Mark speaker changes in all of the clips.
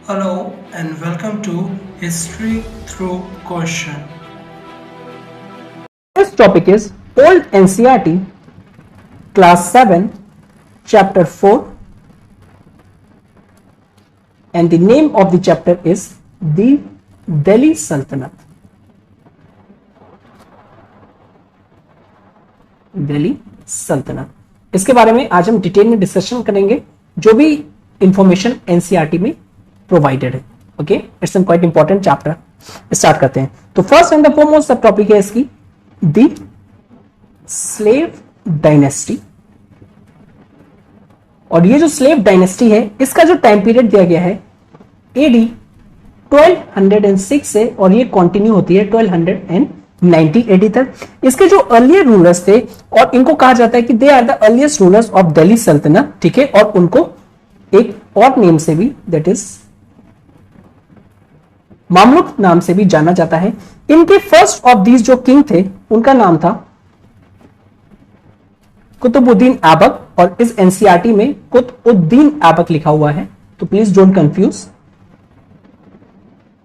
Speaker 1: Hello and welcome to History Through Question.
Speaker 2: This topic is Old NCERT, Class 7, Chapter 4, and the name of the chapter is the Delhi Sultanate. Delhi सल्तनत। इसके बारे में आज हम detail में discussion करेंगे, जो भी इंफॉर्मेशन एनसीईआरटी में प्रोवाइडेड है। Okay, it's an quite important chapter. Start करते हैं। तो फर्स्ट एंड द फोरमोस्ट सब टॉपिक है इसकी द स्लेव डायनेस्टी। और ये जो स्लेव डायनेस्टी है, इसका जो टाइम पीरियड दिया गया है एडी 1206 से, और ये कंटिन्यू होती है 1290 एडी तक। इसके जो अर्लियर रूलर्स थे, और इनको कहा जाता है कि they are the earliest rulers of Delhi Sultanat, ठीक है। और उनको एक और नेम से भी, दैट इज मामलुक नाम से भी जाना जाता है। इनके फर्स्ट ऑफ दीज जो किंग थे, उनका नाम था कुतुबुद्दीन ऐबक, और इस एनसीईआरटी में कुतुबुद्दीन ऐबक लिखा हुआ है, तो please don't confuse.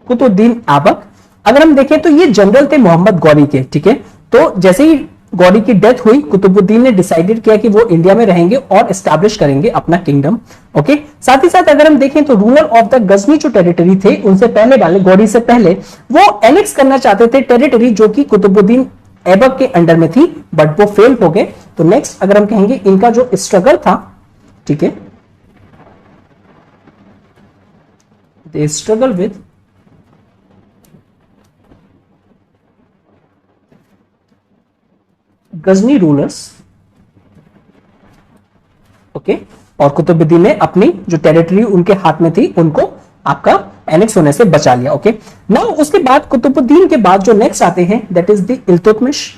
Speaker 2: Qutubuddin Aibak, अगर हम देखें तो ये जनरल थे मोहम्मद गौरी के, ठीक है। तो जैसे ही गौरी की डेथ हुई, कुतुबुद्दीन ने डिसाइडेड किया कि वो इंडिया में रहेंगे और एस्टैब्लिश करेंगे अपना किंगडम। ओके, साथ ही साथ अगर हम देखें तो रूलर ऑफ द गजनी जो टेरिटरी थे, उनसे पहले वाले, गौरी से पहले, वो एनेक्स करना चाहते थे टेरिटरी जो कि कुतुबुद्दीन ऐबक के अंडर में थी, बट वो फेल हो गए। तो नेक्स्ट अगर हम कहेंगे इनका जो स्ट्रगल था, ठीक है, they struggle with Ghazni rulers. Okay, और कुतुबुद्दीन ने अपनी जो टेरिटरी उनके हाथ में थी, उनको आपका एनेक्स होने से बचा लिया। ओके, नाउ उसके बाद कुतुबुद्दीन के बाद जो नेक्स्ट आते हैं, that is the Iltutmish.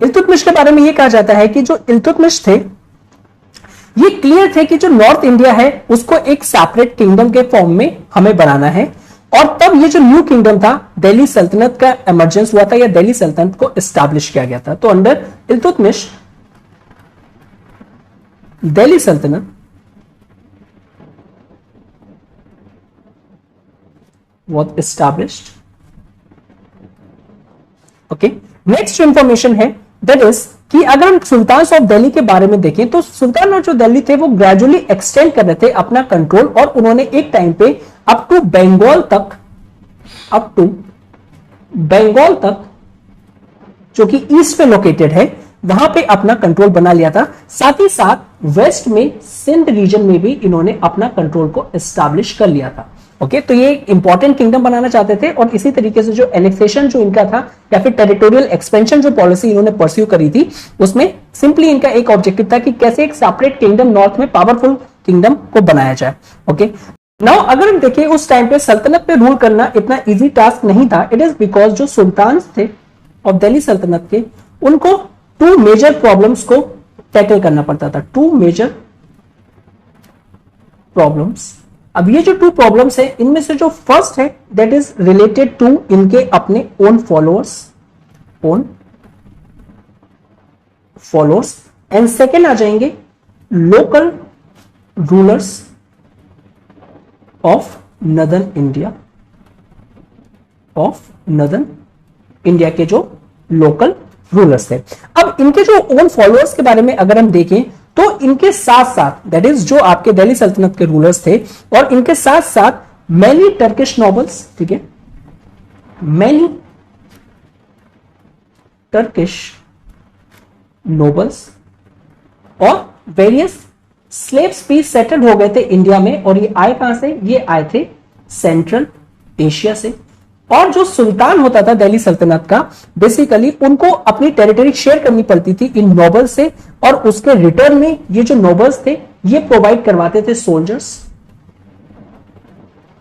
Speaker 2: Iltutmish के बारे में यह कहा जाता है कि जो इल्तुतमिश थे, ये क्लियर थे कि जो नॉर्थ इंडिया है उसको एक सेपरेट किंगडम के फॉर्म में हमें बनाना है। और तब ये जो न्यू किंगडम था, दिल्ली सल्तनत का इमरजेंस हुआ था, या दिल्ली सल्तनत को एस्टैब्लिश किया गया था। तो अंडर इल्तुतमिश, दिल्ली सल्तनत was established। ओके, नेक्स्ट जो इंफॉर्मेशन है दैट इज कि अगर हम सुल्तान ऑफ दिल्ली के बारे में देखें, तो सुल्तान और जो दिल्ली थे वो ग्रेजुअली एक्सटेंड कर रहे थे अपना कंट्रोल, और उन्होंने एक टाइम पे अप टू बंगाल तक, जो कि ईस्ट में लोकेटेड है, वहां पे अपना कंट्रोल बना लिया था। साथ ही साथ वेस्ट में सिंध रीजन में भी इन्होंने अपना कंट्रोल को एस्टैब्लिश कर लिया था। ओके, तो ये इंपॉर्टेंट किंगडम बनाना चाहते थे, और इसी तरीके से जो एनेक्सेशन जो इनका था, या फिर टेरिटोरियल एक्सपेंशन जो पॉलिसी इन्होंने परस्यू करी थी, उसमें सिंपली इनका एक ऑब्जेक्टिव था कि कैसे एक सेपरेट किंगडम नॉर्थ में पावरफुल किंगडम को बनाया जाए। ओके, नाउ अगर हम देखें उस टाइम पे सल्तनत पे रूल करना इतना इजी टास्क नहीं था। इट इज बिकॉज जो सुल्तान थे ऑफ दिल्ली सल्तनत के, उनको टू मेजर प्रॉब्लम्स को टैकल करना पड़ता था। Two major problems. अब ये जो टू प्रॉब्लम्स है, इनमें से जो फर्स्ट है दैट इज रिलेटेड टू इनके अपने ओन फॉलोअर्स, एंड सेकेंड आ जाएंगे local rulers of northern India के जो लोकल रूलर्स थे। अब इनके जो ओन फॉलोअर्स के बारे में अगर हम देखें, तो इनके साथ साथ, दैट इज जो आपके दिल्ली सल्तनत के रूलर्स थे, और इनके साथ साथ मैनी टर्किश नॉबल्स, ठीक है, मैनी टर्किश नोबल्स और वेरियस स्लेव्स भी सेटल हो गए थे इंडिया में। और ये आए कहां से? ये आए थे सेंट्रल एशिया से। और जो सुल्तान होता था दिल्ली सल्तनत का, बेसिकली उनको अपनी टेरिटरी शेयर करनी पड़ती थी इन नोबल्स से, और उसके रिटर्न में ये जो नोबल्स थे, ये प्रोवाइड करवाते थे सोल्जर्स,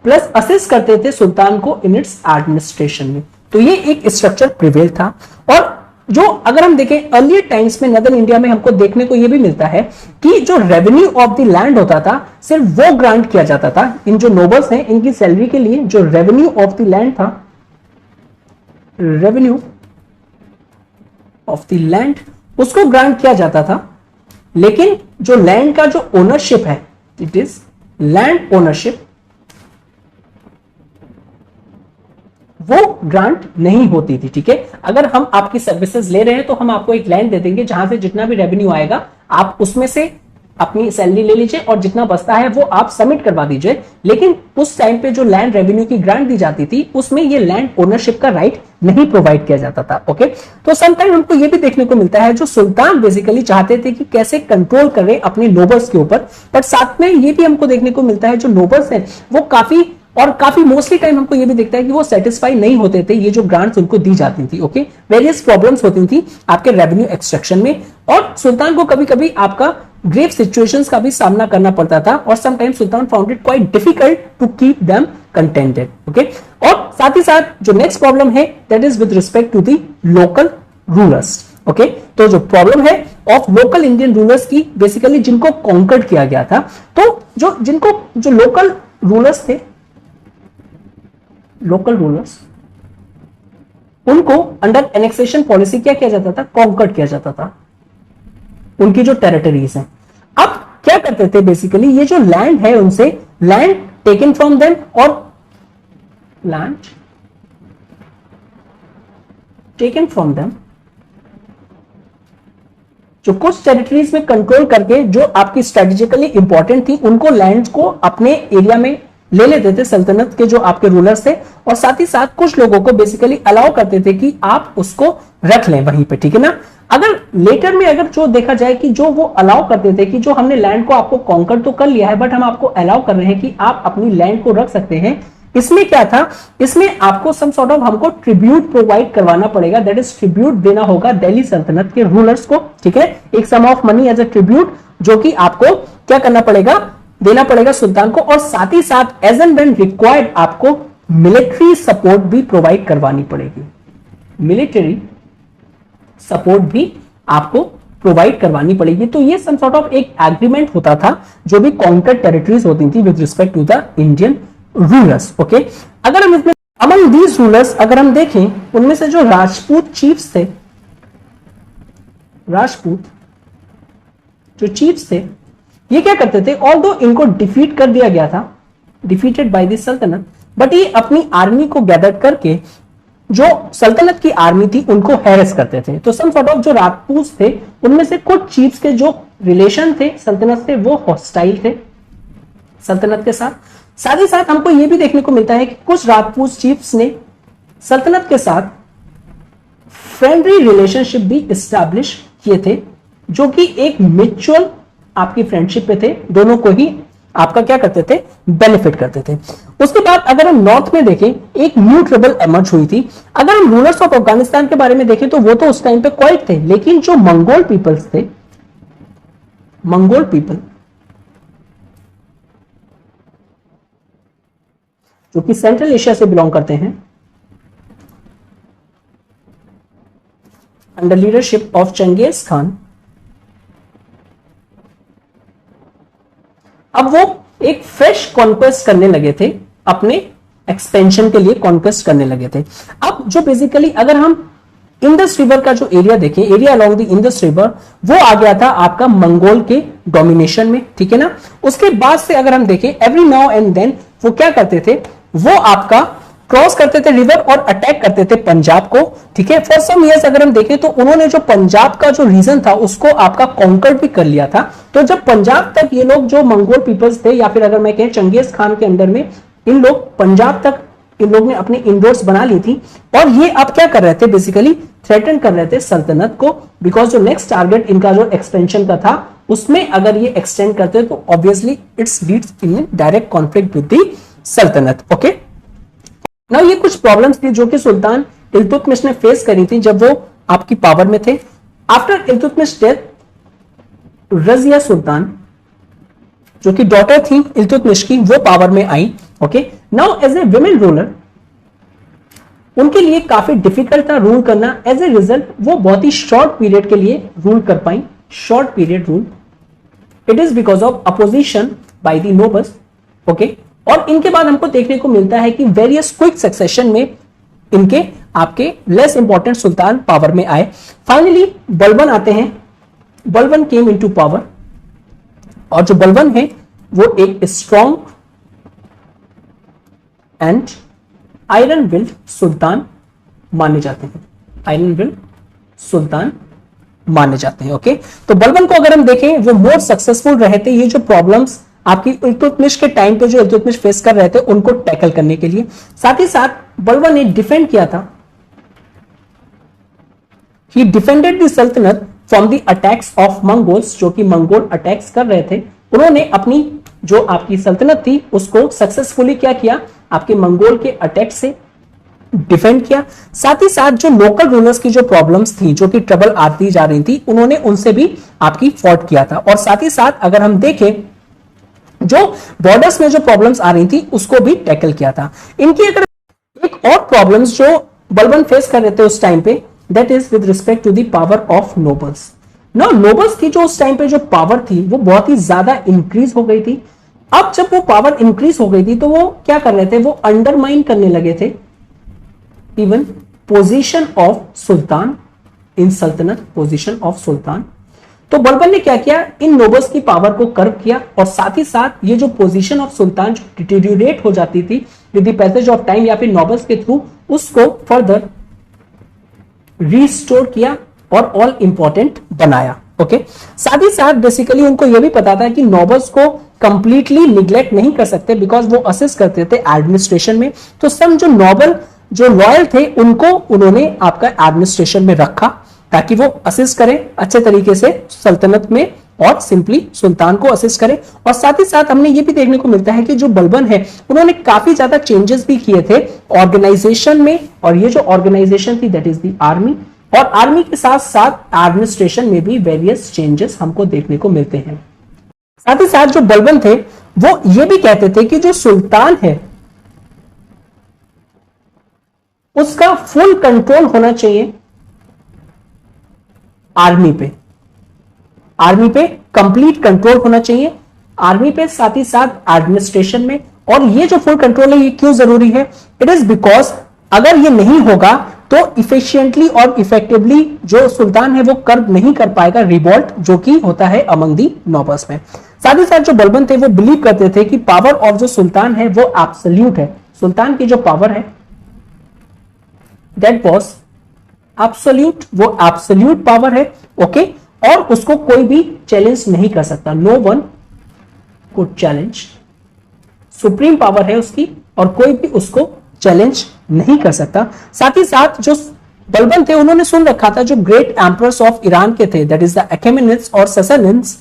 Speaker 2: प्लस असिस्ट करते थे सुल्तान को इन इट्स एडमिनिस्ट्रेशन में। तो ये एक स्ट्रक्चर प्रिवेल था। और जो अगर हम देखें अर्लियर टाइम्स में नदर्न इंडिया में, हमको देखने को यह भी मिलता है कि जो रेवेन्यू ऑफ द लैंड होता था, सिर्फ वो ग्रांट किया जाता था इन जो नोबल्स हैं, इनकी सैलरी के लिए जो रेवेन्यू ऑफ द लैंड था, रेवेन्यू ऑफ द लैंड, उसको ग्रांट किया जाता था लेकिन जो लैंड का जो ओनरशिप है, इट इज लैंड ओनरशिप, वो ग्रांट नहीं होती थी। ठीक है, अगर हम आपकी सर्विसेज ले रहे हैं तो हम आपको एक लैंड दे देंगे, जहां से जितना भी रेवेन्यू आएगा आप उसमें से अपनी सैलरी ले लीजिए और जितना बचता है वो आप सबमिट करवा दीजिए। लेकिन उस टाइम पे जो लैंड रेवेन्यू की ग्रांट दी जाती थी उसमें ये लैंड ओनरशिप का राइट नहीं प्रोवाइड किया जाता था। ओके, तो समटाइम हमको ये भी देखने को मिलता है जो सुल्तान बेसिकली चाहते थे कि कैसे कंट्रोल करें अपने नोबल्स के ऊपर, बट साथ में ये भी हमको देखने को मिलता है जो नोबल्स हैं वो काफी मोस्टली टाइम हमको ये भी दिखता है कि वो सेटिस्फाई नहीं होते थे ये जो ग्रांट्स उनको दी जाती थी। ओके, वेरियस प्रॉब्लम्स होती थी आपके रेवेन्यू एक्सट्रैक्शन में, और सुल्तान को कभी कभी आपका ग्रेव सिचुएशंस का भी सामना करना पड़ता था, और sometimes sultan found it quite difficult to keep them contented. Okay, और साथ ही साथ जो नेक्स्ट प्रॉब्लम है that is with respect to the local rulers. Okay, तो जो प्रॉब्लम है ऑफ लोकल इंडियन रूलर्स की, बेसिकली जिनको कॉन्कर्ड किया गया था, तो जो लोकल रूलर्स थे, लोकल रूलर्स, उनको अंडर एनेक्सेशन पॉलिसी क्या किया जाता था, कॉन्कर्ड किया जाता था उनकी जो टेरिटरीज हैं। अब क्या करते थे बेसिकली, ये जो लैंड है उनसे लैंड टेकन फ्रॉम देम, और लैंड टेकन फ्रॉम देम, जो कुछ टेरिटरीज में कंट्रोल करके जो आपकी स्ट्रेटेजिकली इंपॉर्टेंट थी उनको लैंड को अपने एरिया में ले लेते थे सल्तनत के जो आपके रूलर्स थे, और साथ ही साथ कुछ लोगों को बेसिकली अलाउ करते थे कि आप उसको रख लें वहीं पे। ठीक है ना, अगर लेटर में अगर जो देखा जाए कि जो वो अलाउ करते थे कि जो हमने लैंड को आपको कॉन्कर तो कर लिया है बट हम आपको अलाउ कर रहे हैं कि आप अपनी लैंड को रख सकते हैं, इसमें क्या था, इसमें आपको सम सॉर्ट ऑफ हमको ट्रिब्यूट प्रोवाइड करवाना पड़ेगा, दैट इज ट्रिब्यूट देना होगा दिल्ली सल्तनत के रूलर्स को। ठीक है, एक sum of money as a tribute जो कि आपको क्या करना पड़ेगा, देना पड़ेगा सुल्तान को, और साथ ही साथ एज एंड व्हेन रिक्वायर्ड आपको मिलिट्री सपोर्ट भी प्रोवाइड करवानी पड़ेगी, मिलिट्री सपोर्ट भी आपको प्रोवाइड करवानी पड़ेगी। तो ये सम सॉर्ट ऑफ एक एग्रीमेंट होता था जो भी कॉन्कर्ड टेरिटरीज होती थी with respect to the Indian rulers. Okay, अगर हम इसमें अमंग दीज रूलर्स अगर हम देखें, उनमें से जो राजपूत चीफ्स थे, राजपूत जो चीफ्स थे, ये क्या करते थे, ऑल्दो इनको डिफीट कर दिया गया था, डिफीटेड बाय द सल्तनत, बट ये अपनी आर्मी को गैदर करके जो सल्तनत की आर्मी थी उनको हैरेस करते थे। तो सम सॉर्ट ऑफ जो राजपूत थे उनमें से कुछ चीफ्स के जो रिलेशन थे सल्तनत से वो हॉस्टाइल थे सल्तनत के साथ। साथ ही साथ हमको यह भी देखने को मिलता है कि कुछ राजपूत चीफ्स ने सल्तनत के साथ फ्रेंडली रिलेशनशिप भी इस्टेब्लिश किए थे, जो कि एक म्यूचुअल आपकी फ्रेंडशिप पे थे, दोनों को ही आपका क्या करते थे, बेनिफिट करते थे। उसके बाद अगर हम नॉर्थ में देखें, एक न्यू ट्रबल एमर्ज हुई थी। अगर हम रूलर्स ऑफ अफगानिस्तान के बारे में देखें तो वो तो उस टाइम पे क्वाइट थे, लेकिन जो मंगोल पीपल्स थे, मंगोल पीपल जो कि सेंट्रल एशिया से बिलोंग करते हैं, under leadership of Genghis Khan, अब वो एक फ्रेश कॉन्क्वेस्ट करने लगे थे, अपने एक्सपेंशन के लिए कॉन्क्वेस्ट करने लगे थे। अब जो बेसिकली अगर हम इंडस रिवर का जो एरिया देखें, area along the Indus river, वो आ गया था आपका मंगोल के डोमिनेशन में। ठीक है ना, उसके बाद से अगर हम देखें एवरी नाउ एंड देन वो क्या करते थे, वो आपका क्रॉस करते थे रिवर और अटैक करते थे पंजाब को। ठीक है, फॉर सम इयर्स अगर हम देखें तो उन्होंने जो पंजाब का जो रीजन था उसको आपका कॉन्कर्ड भी कर लिया था। तो जब पंजाब तक ये लोग जो मंगोल पीपल्स थे, या फिर अगर मैं कहें चंगेज खान के अंडर में, इन लोग पंजाब तक इन लोग ने अपनी इनरोड्स बना ली थी, और ये अब क्या कर रहे थे, बेसिकली थ्रेटन कर रहे थे सल्तनत को, बिकॉज जो नेक्स्ट टारगेट इनका जो एक्सपेंशन का था उसमें अगर ये एक्सटेंड करते तो obviously it's leads in direct conflict with the सल्तनत। ओके, नाउ ये कुछ प्रॉब्लम्स थी जो कि सुल्तान इल्तुतमिश ने फेस करी थी जब वो आपकी पावर में थे। आफ्टर इल्तुतमिश डेथ, रजिया सुल्तान जो कि डॉटर थी इल्तुतमिश की, वो पावर में आई। Okay, now as a women ruler उनके लिए काफी डिफिकल्ट था रूल करना। एज ए रिजल्ट वो बहुत ही शॉर्ट पीरियड के लिए रूल कर पाई, short period rule. It is because of opposition by the nobles. Okay, और इनके बाद हमको देखने को मिलता है कि वेरियस क्विक सक्सेशन में इनके आपके लेस इंपॉर्टेंट सुल्तान पावर में आए। फाइनली बलबन आते हैं बलबन केम इनटू पावर, और जो बलबन है वो एक स्ट्रॉन्ग एंड आयरन विल्ड सुल्तान माने जाते हैं, आयरन विल्ड सुल्तान माने जाते हैं। ओके, तो बलबन को अगर हम देखें वो मोर सक्सेसफुल रहे थे ये जो प्रॉब्लम्स आपकी इल्तुतमिश के टाइम पे जो इल्तुतमिश फेस कर रहे थे उनको टैकल करने के लिए। साथ ही साथ बलबन ने डिफेंड किया था, ही डिफेंडेड द सल्तनत from the attacks of Mongols, जो कि मंगोल अटैक्स कर रहे थे, उन्होंने अपनी जो आपकी सल्तनत थी उसको सक्सेसफुली क्या किया, आपके मंगोल के अटैक से डिफेंड किया। साथ ही साथ जो लोकल रूलर्स की जो प्रॉब्लम्स थी, जो कि ट्रबल आती जा रही थी, उन्होंने उनसे भी आपकी फॉट किया था। और साथ ही साथ अगर हम देखें जो बॉर्डर्स में जो प्रॉब्लम्स आ रही थी उसको भी टैकल किया था। इनकी अगर एक और प्रॉब्लम्स जो बलबन फेस कर रहे थे उस टाइम पे, that is with respect to the power of nobles. No, nobles की जो उस टाइम पे जो पावर थी वो बहुत ही ज्यादा इंक्रीज हो गई थी। अब जब वो पावर इंक्रीज हो गई थी तो वो क्या कर रहे थे, वो अंडरमाइन करने लगे थे इवन पोजीशन ऑफ सुल्तान इन सल्तनत, पोजीशन ऑफ सुल्तान। तो बलबन ने क्या किया, इन नोबल्स की पावर को कर्व किया और साथ ही साथ ये जो पोजीशन ऑफ सुल्तान जो डिटेरियोरेट हो जाती थी with the passage of time या फिर नोबल्स के थ्रू, उसको फर्दर रिस्टोर किया और ऑल इंपॉर्टेंट बनाया। ओके, साथ ही साथ बेसिकली उनको यह भी पता था कि नोबल्स को कंप्लीटली निग्लेक्ट नहीं कर सकते बिकॉज वो असिस्ट करते थे एडमिनिस्ट्रेशन में। तो सब जो नोबल जो लॉयल थे उनको उन्होंने आपका एडमिनिस्ट्रेशन में रखा ताकि वो असिस्ट करें अच्छे तरीके से सल्तनत में और सिंपली सुल्तान को असिस्ट करें। और साथ ही साथ हमने ये भी देखने को मिलता है कि जो बलबन है उन्होंने काफी ज्यादा चेंजेस भी किए थे ऑर्गेनाइजेशन में, और ये जो ऑर्गेनाइजेशन थी दैट इज द आर्मी, और आर्मी के साथ साथ एडमिनिस्ट्रेशन में भी वेरियस चेंजेस हमको देखने को मिलते हैं। साथ ही साथ जो बलबन थे वो ये भी कहते थे कि जो सुल्तान है उसका फुल कंट्रोल होना चाहिए आर्मी पे, आर्मी पे कंप्लीट कंट्रोल होना चाहिए आर्मी पे, साथ ही साथ एडमिनिस्ट्रेशन में। और ये जो फुल कंट्रोल है ये क्यों जरूरी है, इट इज बिकॉज अगर ये नहीं होगा तो इफिशिएंटली और इफेक्टिवली जो सुल्तान है वो कर नहीं कर पाएगा रिवॉल्ट जो कि होता है अमंग दी नॉबल्स में। साथ ही साथ जो बलबन थे वो बिलीव करते थे कि पावर ऑफ जो सुल्तान है वो एब्सोल्यूट है, सुल्तान की जो पावर है दैट वाज एब्सोल्यूट, वो एब्सोल्यूट पावर है। ओके, और उसको कोई भी चैलेंज नहीं कर सकता, no one could challenge, supreme power है उसकी और कोई भी उसको चैलेंज नहीं कर सकता। साथ ही साथ जो बलबन थे उन्होंने सुन रखा था जो ग्रेट एम्परर्स ऑफ ईरान के थे दैट इज द अखेमेनिड्स और ससानिड्स,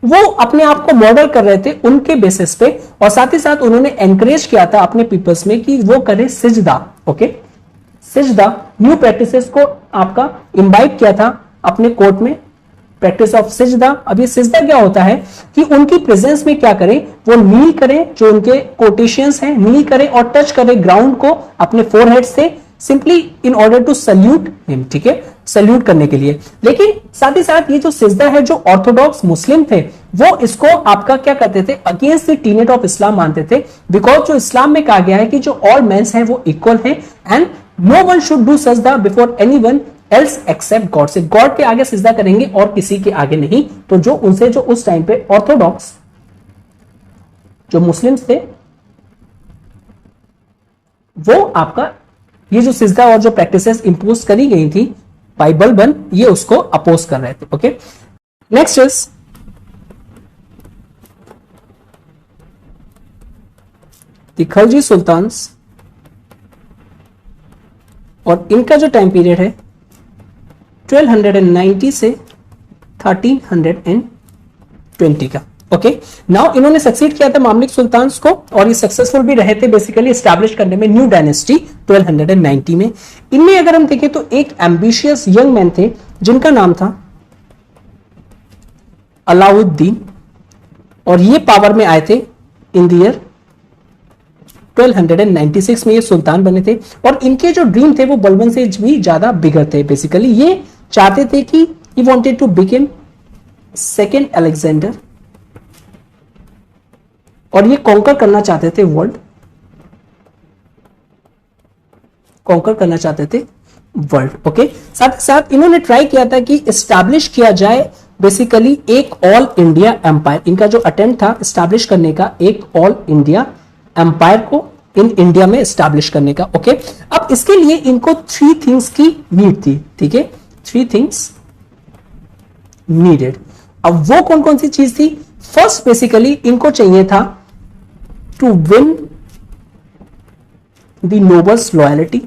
Speaker 2: वो अपने आप को मॉडल कर रहे थे उनके बेसिस पे। और साथ ही साथ उन्होंने एनकरेज किया था अपने पीपल्स में कि वो करें सिजदा। ओके, सिजदा न्यू प्रैक्टिसेस को आपका इम्बाइब किया था अपने कोर्ट में, प्रैक्टिस ऑफ सिजदा। अब ये सिजदा क्या होता है कि उनकी प्रेजेंस में क्या करें, वो नील करें, जो उनके कोटेशियंस हैं नील करें और टच करें ग्राउंड को अपने फोरहेड से, simply in order to salute him, ठीक है, सल्यूट करने के लिए। लेकिन साथ ही साथ ये जो सिजदा है जो ऑर्थोडॉक्स मुस्लिम थे वो इसको आपका क्या करते थे, अगेंस्ट द टीनेट ऑफ इस्लाम मानते थे, बिकॉज जो इस्लाम में कहा गया है कि जो ऑल मेंस हैं वो इक्वल हैं and no one should do सजदा before anyone else except God, से गॉड के आगे सिजदा करेंगे और किसी के आगे नहीं। तो जो उनसे जो उस टाइम पे ऑर्थोडॉक्स जो मुस्लिम्स थे वो आपका ये जो सिजदा और जो प्रैक्टिसेस इंपोज करी गई थी बाय बलबन, ये उसको अपोज कर रहे थे। Okay, next is the Khalji sultans, और इनका जो टाइम पीरियड है 1290 से 1320 का। ओके, नाउ इन्होंने सक्सीड किया था मामलिक सुल्तान्स को और ये सक्सेसफुल भी रहे थे बेसिकली एस्टैब्लिश करने में न्यू डायनेस्टी 1290 में। इनमें अगर हम देखें तो एक एम्बिशियस यंग मैन थे जिनका नाम था अलाउद्दीन, और ये पावर में आए थे इन द ईयर 1296 में ये सुल्तान बने थे। और इनके जो ड्रीम थे वो बलबन से भी ज्यादा बिगर थे। बेसिकली ये चाहते थे कि he wanted to become second Alexander, और ये कॉन्कर करना चाहते थे वर्ल्ड, कॉन्कर करना चाहते थे वर्ल्ड। ओके, साथ ही साथ इन्होंने ट्राई किया था कि एस्टैब्लिश किया जाए बेसिकली एक ऑल इंडिया एम्पायर, इनका जो अटेम्प्ट था स्टैब्लिश करने का एक ऑल इंडिया एम्पायर को इन इंडिया में स्टैब्लिश करने का। ओके, अब इसके लिए इनको 3 थिंग्स की नीड थी। ठीक है, 3 थिंग्स नीडेड। अब वो कौन कौन सी चीज थी? फर्स्ट बेसिकली इनको चाहिए था to win the nobles loyalty,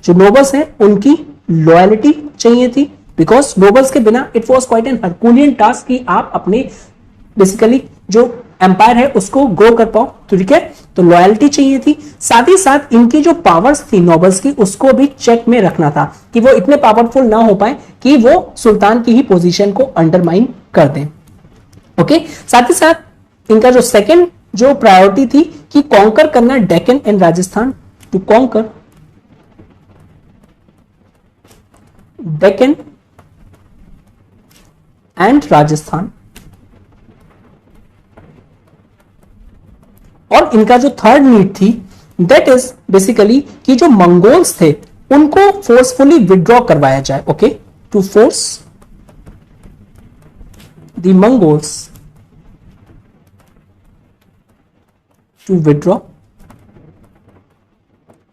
Speaker 2: जो नोबल्स हैं उनकी लॉयलिटी चाहिए थी, बिकॉज नोबल्स के बिना it was quite an herculean task कि आप अपने बेसिकली जो एम्पायर है उसको ग्रो कर पाओ। तो ठीक है, तो लॉयल्टी चाहिए थी। साथ ही साथ इनकी जो पावर्स थी नोबल्स की उसको भी चेक में रखना था कि वो इतने पावरफुल ना हो पाए कि वो सुल्तान की ही पोजीशन को अंडरमाइन कर दें। ओके, साथ ही साथ इनका जो सेकंड जो प्रायोरिटी थी कि कॉन्कर करना Deccan and Rajasthan, to conquer Deccan and Rajasthan. और इनका जो थर्ड नीड थी दैट इज बेसिकली कि जो मंगोल्स थे उनको फोर्सफुली विड्रॉ करवाया जाए। Okay, to force the Mongols to withdraw.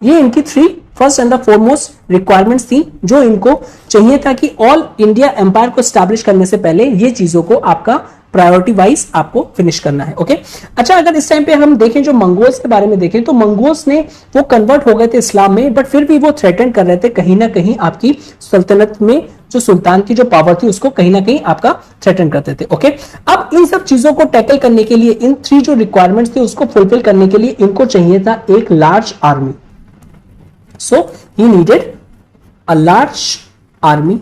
Speaker 2: ये इनकी 3 first and the foremost requirements थी जो इनको चाहिए था कि ऑल इंडिया एम्पायर को स्टैब्लिश करने से पहले ये चीजों को आपका प्रायोरिटी वाइज आपको फिनिश करना है। ओके, अच्छा, अगर इस टाइम पे हम देखें जो मंगोल्स के बारे में देखें तो मंगोल्स ने वो कन्वर्ट हो गए थे इस्लाम में, बट फिर भी वो थ्रेटन कर रहे थे कहीं ना कहीं आपकी सल्तनत में जो सुल्तान की जो पावर थी उसको कहीं ना कहीं आपका थ्रेटन करते थे। ओके, अब इन सब चीजों को टैकल करने के लिए इन 3 जो रिक्वायरमेंट्स थे उसको फुलफिल करने के लिए इनको चाहिए था एक large army. So he needed a large army.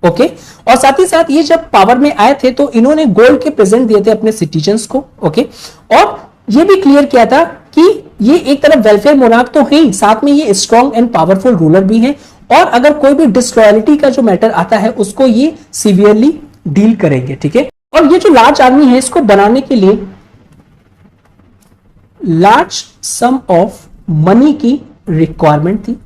Speaker 2: Okay, और साथ ही साथ ये जब पावर में आए थे तो इन्होंने गोल्ड के प्रेजेंट दिए थे अपने सिटीजन्स को। ओके, और ये भी क्लियर किया था कि ये एक तरफ वेलफेयर मोनार्क तो है ही, साथ में ये स्ट्रॉन्ग एंड पावरफुल रूलर भी है, और अगर कोई भी डिसलॉयलिटी का जो मैटर आता है उसको ये सीवियरली डील करेंगे। ठीक है, और ये जो लार्ज आर्मी है इसको बनाने के लिए लार्ज सम ऑफ मनी की रिक्वायरमेंट थी।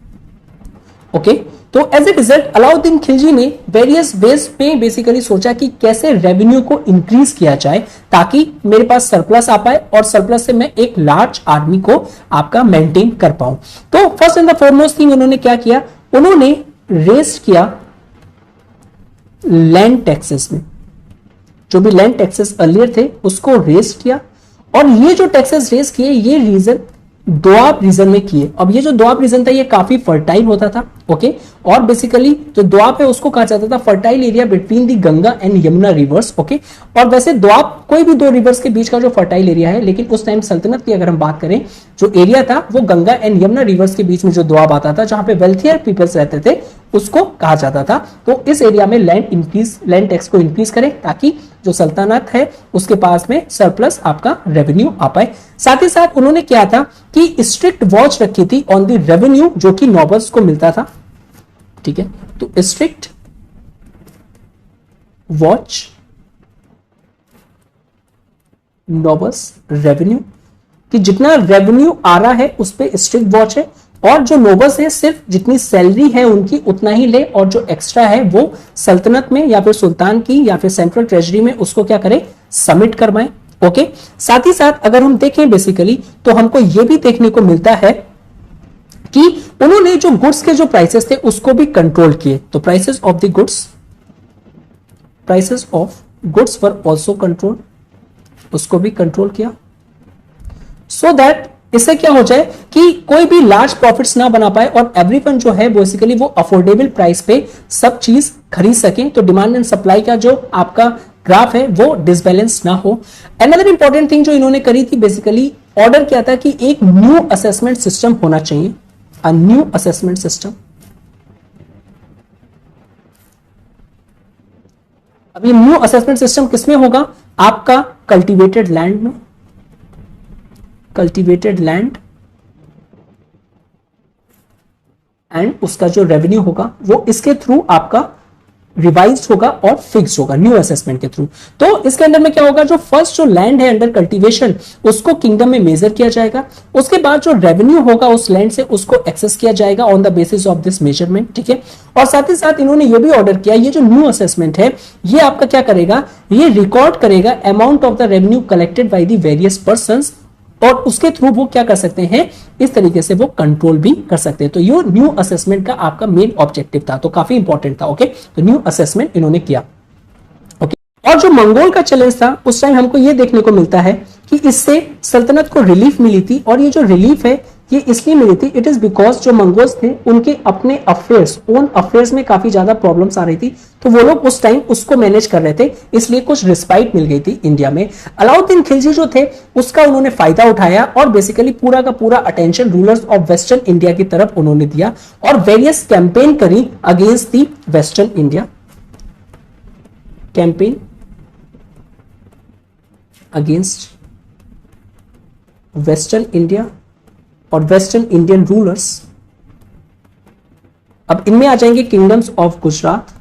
Speaker 2: ओके, तो as a result Alauddin Khilji ने वेरियस वेज पे बेसिकली सोचा कि कैसे रेवेन्यू को इंक्रीज किया जाए ताकि मेरे पास सरप्लस आ पाए और सरप्लस से मैं एक लार्ज आर्मी को आपका मेंटेन कर पाऊं। तो first and the foremost thing उन्होंने क्या किया, उन्होंने रेस किया लैंड टैक्सेस में, जो भी लैंड टैक्सेस अर्लियर थे उसको रेस किया, और ये जो टैक्सेस रेस किए ये रीजन दोआब रीजन में किए। अब ये जो दोआब रीजन था ये काफी फर्टाइल होता था। ओके, और बेसिकली जो दोआब है उसको कहा जाता था fertile area between the Ganga and Yamuna reverse. Okay, और वैसे दोआब कोई भी 2 रिवर्स के बीच का जो फर्टाइल एरिया है, लेकिन उस टाइम सल्तनत की अगर हम बात करें जो एरिया था वो गंगा एंड यमुना रिवर्स के बीच में जो दोआब आता था जहां पे वेल्थियर पीपल्स रहते थे उसको कहा जाता था। तो इस एरिया में लैंड टैक्स को इंक्रीज करें ताकि जो सल्तनत है उसके पास में सरप्लस आपका रेवेन्यू आ पाए। साथ ही साथ उन्होंने क्या था कि स्ट्रिक्ट वॉच रखी थी ऑन द रेवेन्यू जो कि नोबल्स को मिलता था। ठीक है, तो स्ट्रिक्ट वॉच नोबल्स रेवेन्यू कि जितना रेवेन्यू आ रहा है उस पर स्ट्रिक्ट वॉच है, और जो नोबल्स है सिर्फ जितनी सैलरी है उनकी उतना ही ले, और जो एक्स्ट्रा है वो सल्तनत में या फिर सुल्तान की या फिर सेंट्रल ट्रेजरी में उसको क्या करें, सबमिट करवाएं। ओके, साथ ही साथ अगर हम देखें बेसिकली तो हमको यह भी देखने को मिलता है कि उन्होंने जो गुड्स के जो प्राइसेस थे उसको भी कंट्रोल किए। तो prices of goods were also control, उसको भी कंट्रोल किया, सो दैट इससे क्या हो जाए कि कोई भी लार्ज प्रॉफिट्स ना बना पाए और एवरीवन जो है बेसिकली वो अफोर्डेबल प्राइस पे सब चीज खरीद सके। तो डिमांड एंड सप्लाई का जो आपका ग्राफ है वो डिसबैलेंस ना हो। अनदर इंपॉर्टेंट थिंग जो इन्होंने करी थी बेसिकली ऑर्डर किया था कि एक न्यू असेसमेंट सिस्टम होना चाहिए, अ न्यू असेसमेंट सिस्टम। अब ये न्यू असेसमेंट सिस्टम किसमें होगा, आपका कल्टीवेटेड लैंड में, कल्टीवेटेड लैंड एंड उसका जो रेवेन्यू होगा वो इसके थ्रू आपका रिवाइज होगा और फिक्स होगा न्यू असेसमेंट के थ्रू। तो इसके अंदर में क्या होगा, जो फर्स्ट जो लैंड है अंडर कल्टीवेशन उसको किंगडम में मेजर किया जाएगा, उसके बाद जो रेवेन्यू होगा उस लैंड से उसको एक्सेस किया जाएगा on the basis of this measurement, ठीक है। और साथ ही साथ इन्होंने ये भी ऑर्डर किया, ये जो न्यू असेसमेंट है ये आपका क्या करेगा, ये रिकॉर्ड करेगा amount of the revenue collected by the various persons, और उसके थ्रू वो क्या कर सकते हैं, इस तरीके से वो कंट्रोल भी कर सकते हैं। तो ये न्यू असेसमेंट का आपका मेन ऑब्जेक्टिव था, तो काफी इंपॉर्टेंट था। ओके, तो न्यू असेसमेंट इन्होंने किया। ओके, और जो मंगोल का चैलेंज था उस टाइम हमको ये देखने को मिलता है कि इससे सल्तनत को रिलीफ मिली थी, और ये जो रिलीफ है ये इसलिए मिली थी, इट इज बिकॉज जो मंगोल्स थे उनके अपने अफेयर्स, ओन अफेयर्स में काफी ज्यादा प्रॉब्लम्स आ रही थी, तो वो लोग उस टाइम उसको मैनेज कर रहे थे, इसलिए कुछ रिस्पाइट मिल गई थी इंडिया में। अलाउद्दीन खिलजी जो थे उसका उन्होंने फायदा उठाया और बेसिकली पूरा का पूरा attention rulers of western India की तरफ उन्होंने दिया और वेरियस कैंपेन करी against the western India, campaign against western India और वेस्टर्न इंडियन रूलर्स। अब इनमें आ जाएंगे kingdoms of Gujarat,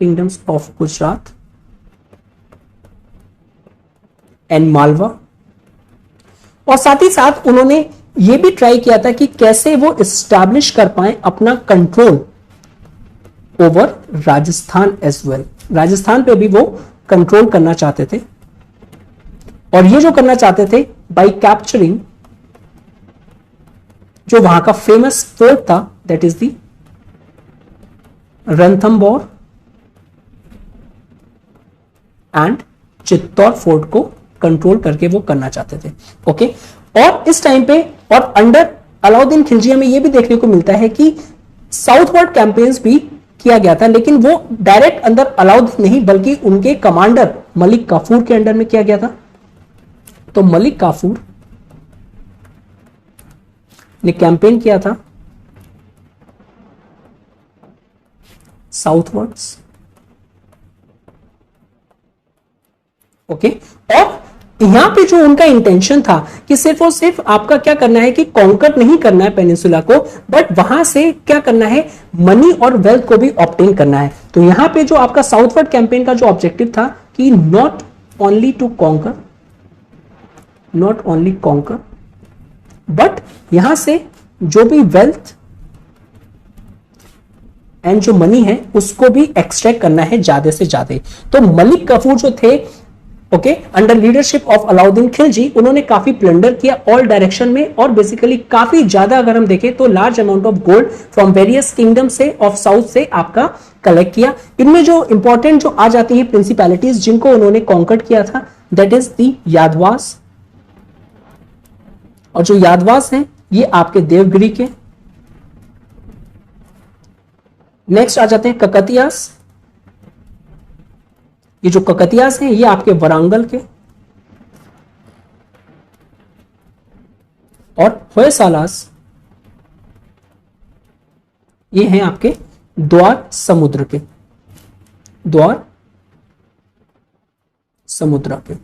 Speaker 2: kingdoms of Gujarat and Malwa, और साथ ही साथ उन्होंने यह भी ट्राई किया था कि कैसे वो इस्टेब्लिश कर पाए अपना control over Rajasthan as well. Rajasthan पे भी वो कंट्रोल करना चाहते थे, और ये जो करना चाहते थे बाय कैप्चरिंग जो वहां का फेमस फोर्ट था, that is the Ranthambore and Chittor fort को कंट्रोल करके वो करना चाहते थे। ओके, और इस टाइम पे और अंडर अलाउद्दीन खिलजी में यह भी देखने को मिलता है कि साउथवर्ड कैंपेन्स भी किया गया था, लेकिन वो डायरेक्ट अंदर अलाउद्दीन नहीं बल्कि उनके कमांडर मलिक काफूर के अंडर में किया गया था। तो मलिक काफूर ने कैंपेन किया था साउथवर्ड्स। ओके, और यहां पे जो उनका इंटेंशन था कि सिर्फ और सिर्फ आपका क्या करना है कि कॉन्कर नहीं करना है पेनिनसुला को, बट वहां से क्या करना है, मनी और वेल्थ को भी ऑब्टेन करना है। तो यहां पे जो आपका साउथवर्ड कैंपेन का जो ऑब्जेक्टिव था कि not only to conquer, not only conquer, but यहां से जो भी वेल्थ एंड जो मनी है उसको भी एक्सट्रैक्ट करना है ज्यादा से ज्यादा। तो मलिक काफूर जो थे, okay, under leadership of Alauddin Khilji, उन्होंने काफी प्लंडर किया ऑल डायरेक्शन में, और बेसिकली काफी ज्यादा अगर हम देखें तो large amount of gold from various kingdom से ऑफ साउथ से आपका कलेक्ट किया। इनमें जो इंपॉर्टेंट जो आ जाती है प्रिंसिपैलिटीज जिनको उन्होंने कॉन्कर्ड किया था, दैट इज दी यादवास, और जो यादवास हैं ये आपके देवगिरी के। नेक्स्ट आ जाते हैं ककतियास, ये जो ककतियास हैं ये आपके वरांगल के, और होयसालास ये हैं आपके द्वार समुद्र के, द्वार समुद्र के।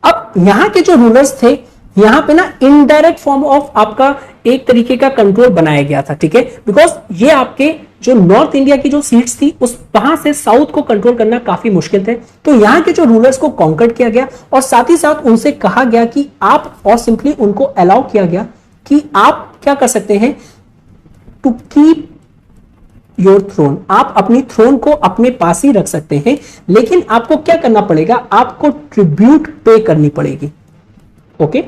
Speaker 2: अब यहां के जो रूलर्स थे यहां पे ना इनडायरेक्ट फॉर्म ऑफ आपका एक तरीके का कंट्रोल बनाया गया था, ठीक है, बिकॉज ये आपके जो नॉर्थ इंडिया की जो सीट्स थी उस वहां से साउथ को कंट्रोल करना काफी मुश्किल थे। तो यहां के जो रूलर्स को कॉन्कर्ड किया गया और साथ ही साथ उनसे कहा गया कि आप, और सिंपली उनको अलाउ किया गया कि आप क्या कर सकते हैं, टू कीप योर थ्रोन, आप अपनी थ्रोन को अपने पास ही रख सकते हैं, लेकिन आपको क्या करना पड़ेगा, आपको ट्रिब्यूट पे करनी पड़ेगी। ओके,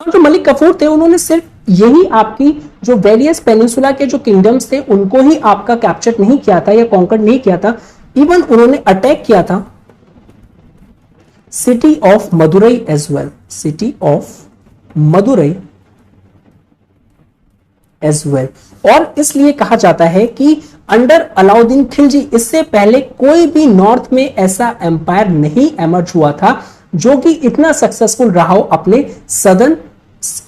Speaker 2: और जो मलिक काफूर थे उन्होंने सिर्फ यही आपकी जो वेरियस पेनिनसुला के जो किंगडम्स थे उनको ही आपका कैप्चर नहीं किया था या कॉन्कर नहीं किया था, इवन उन्होंने अटैक किया था city of Madurai as well, city of Madurai as well. और इसलिए कहा जाता है कि अंडर अलाउद्दीन खिलजी इससे पहले कोई भी नॉर्थ में ऐसा एम्पायर नहीं एमर्ज हुआ था जो कि इतना सक्सेसफुल रहा हो अपने सदर्न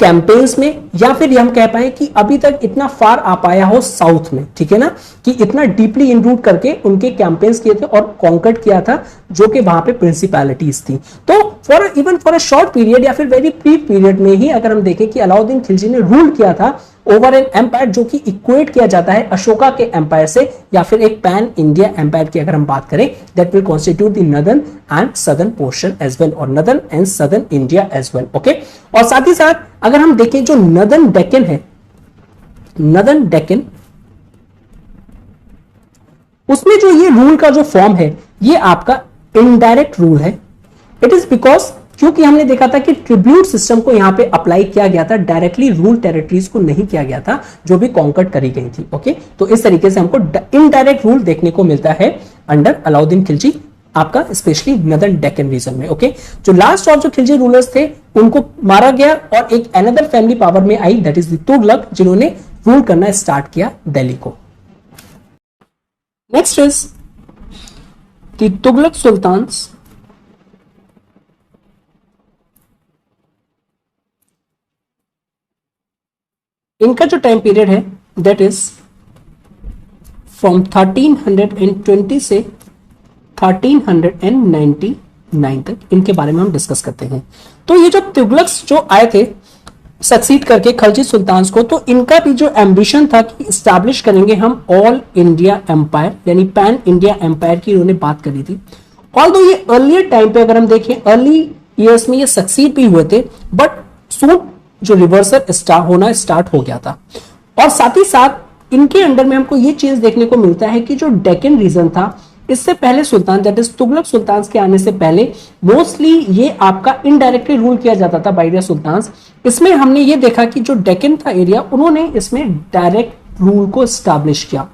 Speaker 2: कैंपेन्स में, या फिर हम कह पाए कि अभी तक इतना फार आ पाया हो साउथ में, ठीक है ना, कि इतना डीपली इनरूट करके उनके कैंपेन्स किए थे और कॉन्कर्ड किया था जो कि वहां पे प्रिंसिपैलिटीज थी। तो even for a short period या फिर वेरी ब्रीफ पीरियड में ही अगर हम देखें कि अलाउद्दीन खिलजी ने रूल किया था ओवर एन एम्पायर जो कि इक्वेट किया जाता है अशोका के एम्पायर से, या फिर एक पैन इंडिया एम्पायर की अगर हम बात करें, that will constitute the northern and southern portion as well, और northern and southern India as well. Okay, और साथ ही साथ अगर हम देखें जो नदर्न डेक्कन है, नदर्न डेक्कन, उसमें जो ये रूल का जो फॉर्म है ये आपका इनडायरेक्ट रूल है। इट इज बिकॉज क्योंकि हमने देखा था कि ट्रिब्यूट सिस्टम को यहां पे अप्लाई किया गया था, डायरेक्टली रूल टेरिटरीज को नहीं किया गया था जो भी कॉन्कर्ड करी गई थी। ओके, तो इस तरीके से हमको इनडायरेक्ट रूल देखने को मिलता है अंडर अलाउद्दीन खिलजी, आपका स्पेशली नदर्न डेक्कन रीजन में। ओके, जो लास्ट ऑफ जो खिलजी रूलर्स थे उनको मारा गया और एक अनदर फैमिली पावर में आई, दैट इज द तुगलक, जिन्होंने रूल करना स्टार्ट किया दिल्ली को। Next is the Tughlaq sultans. इनका जो टाइम पीरियड है दैट इज फ्रॉम 1320 से 1399 तक, इनके बारे में हम डिस्कस करते हैं। तो ये जो तुगलक्स जो आए थे सक्सीड करके खलजी सुल्तान्स को, तो इनका भी जो एम्बिशन था कि स्टैब्लिश करेंगे हम ऑल इंडिया एम्पायर, यानी पैन इंडिया एम्पायर की इन्होंने बात करी थी। ऑल्दो ये अर्लियर टाइम पे अगर हम देखें, अर्ली ईयर्स में ये सक्सीड भी हुए थे, बट सूट जो रिवर्सल होना स्टार्ट हो गया था। और साथ ही साथ इनके अंडर में हमको ये चीज देखने को मिलता है कि जो डेक्कन रीजन था, इससे पहले सुल्तान दैट इज तुगलक सुल्तान के आने से पहले मोस्टली ये आपका इनडायरेक्टली रूल किया जाता था बाय द सुल्तान। इसमें हमने ये देखा कि जो डेक्कन था एरिया, उन्होंने इसमें डायरेक्ट रूल को एस्टैब्लिश किया,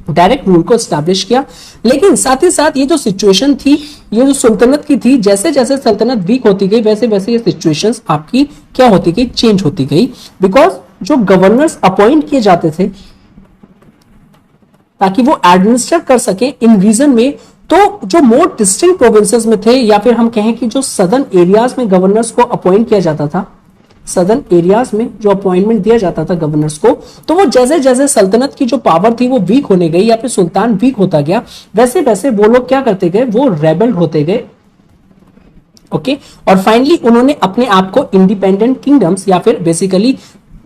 Speaker 2: डायरेक्ट रूल को एस्टैब्लिश किया। लेकिन साथ ही साथ ये जो सिचुएशन थी, ये जो सुल्तनत की थी, जैसे जैसे सल्तनत वीक होती गई वैसे वैसे ये सिचुएशंस आपकी क्या होती गई, चेंज होती गई। बिकॉज जो गवर्नर्स अपॉइंट किए जाते थे ताकि वो एडमिनिस्टर कर सके इन रीजन में, तो जो मोर डिस्टिंक्ट प्रोविंसेस में थे, या फिर हम कहें कि जो सदर्न एरियाज में गवर्नर्स को अपॉइंट किया जाता था, सदर्न एरियाज में जो अपॉइंटमेंट दिया जाता था गवर्नर्स को, तो वो जैसे जैसे सल्तनत की जो पावर थी वो वीक होने गई या फिर सुल्तान वीक होता गया, वैसे वैसे वो लोग क्या करते गए, वो रेबल होते गए। ओके, और फाइनली उन्होंने अपने आप को इंडिपेंडेंट किंगडम्स या फिर बेसिकली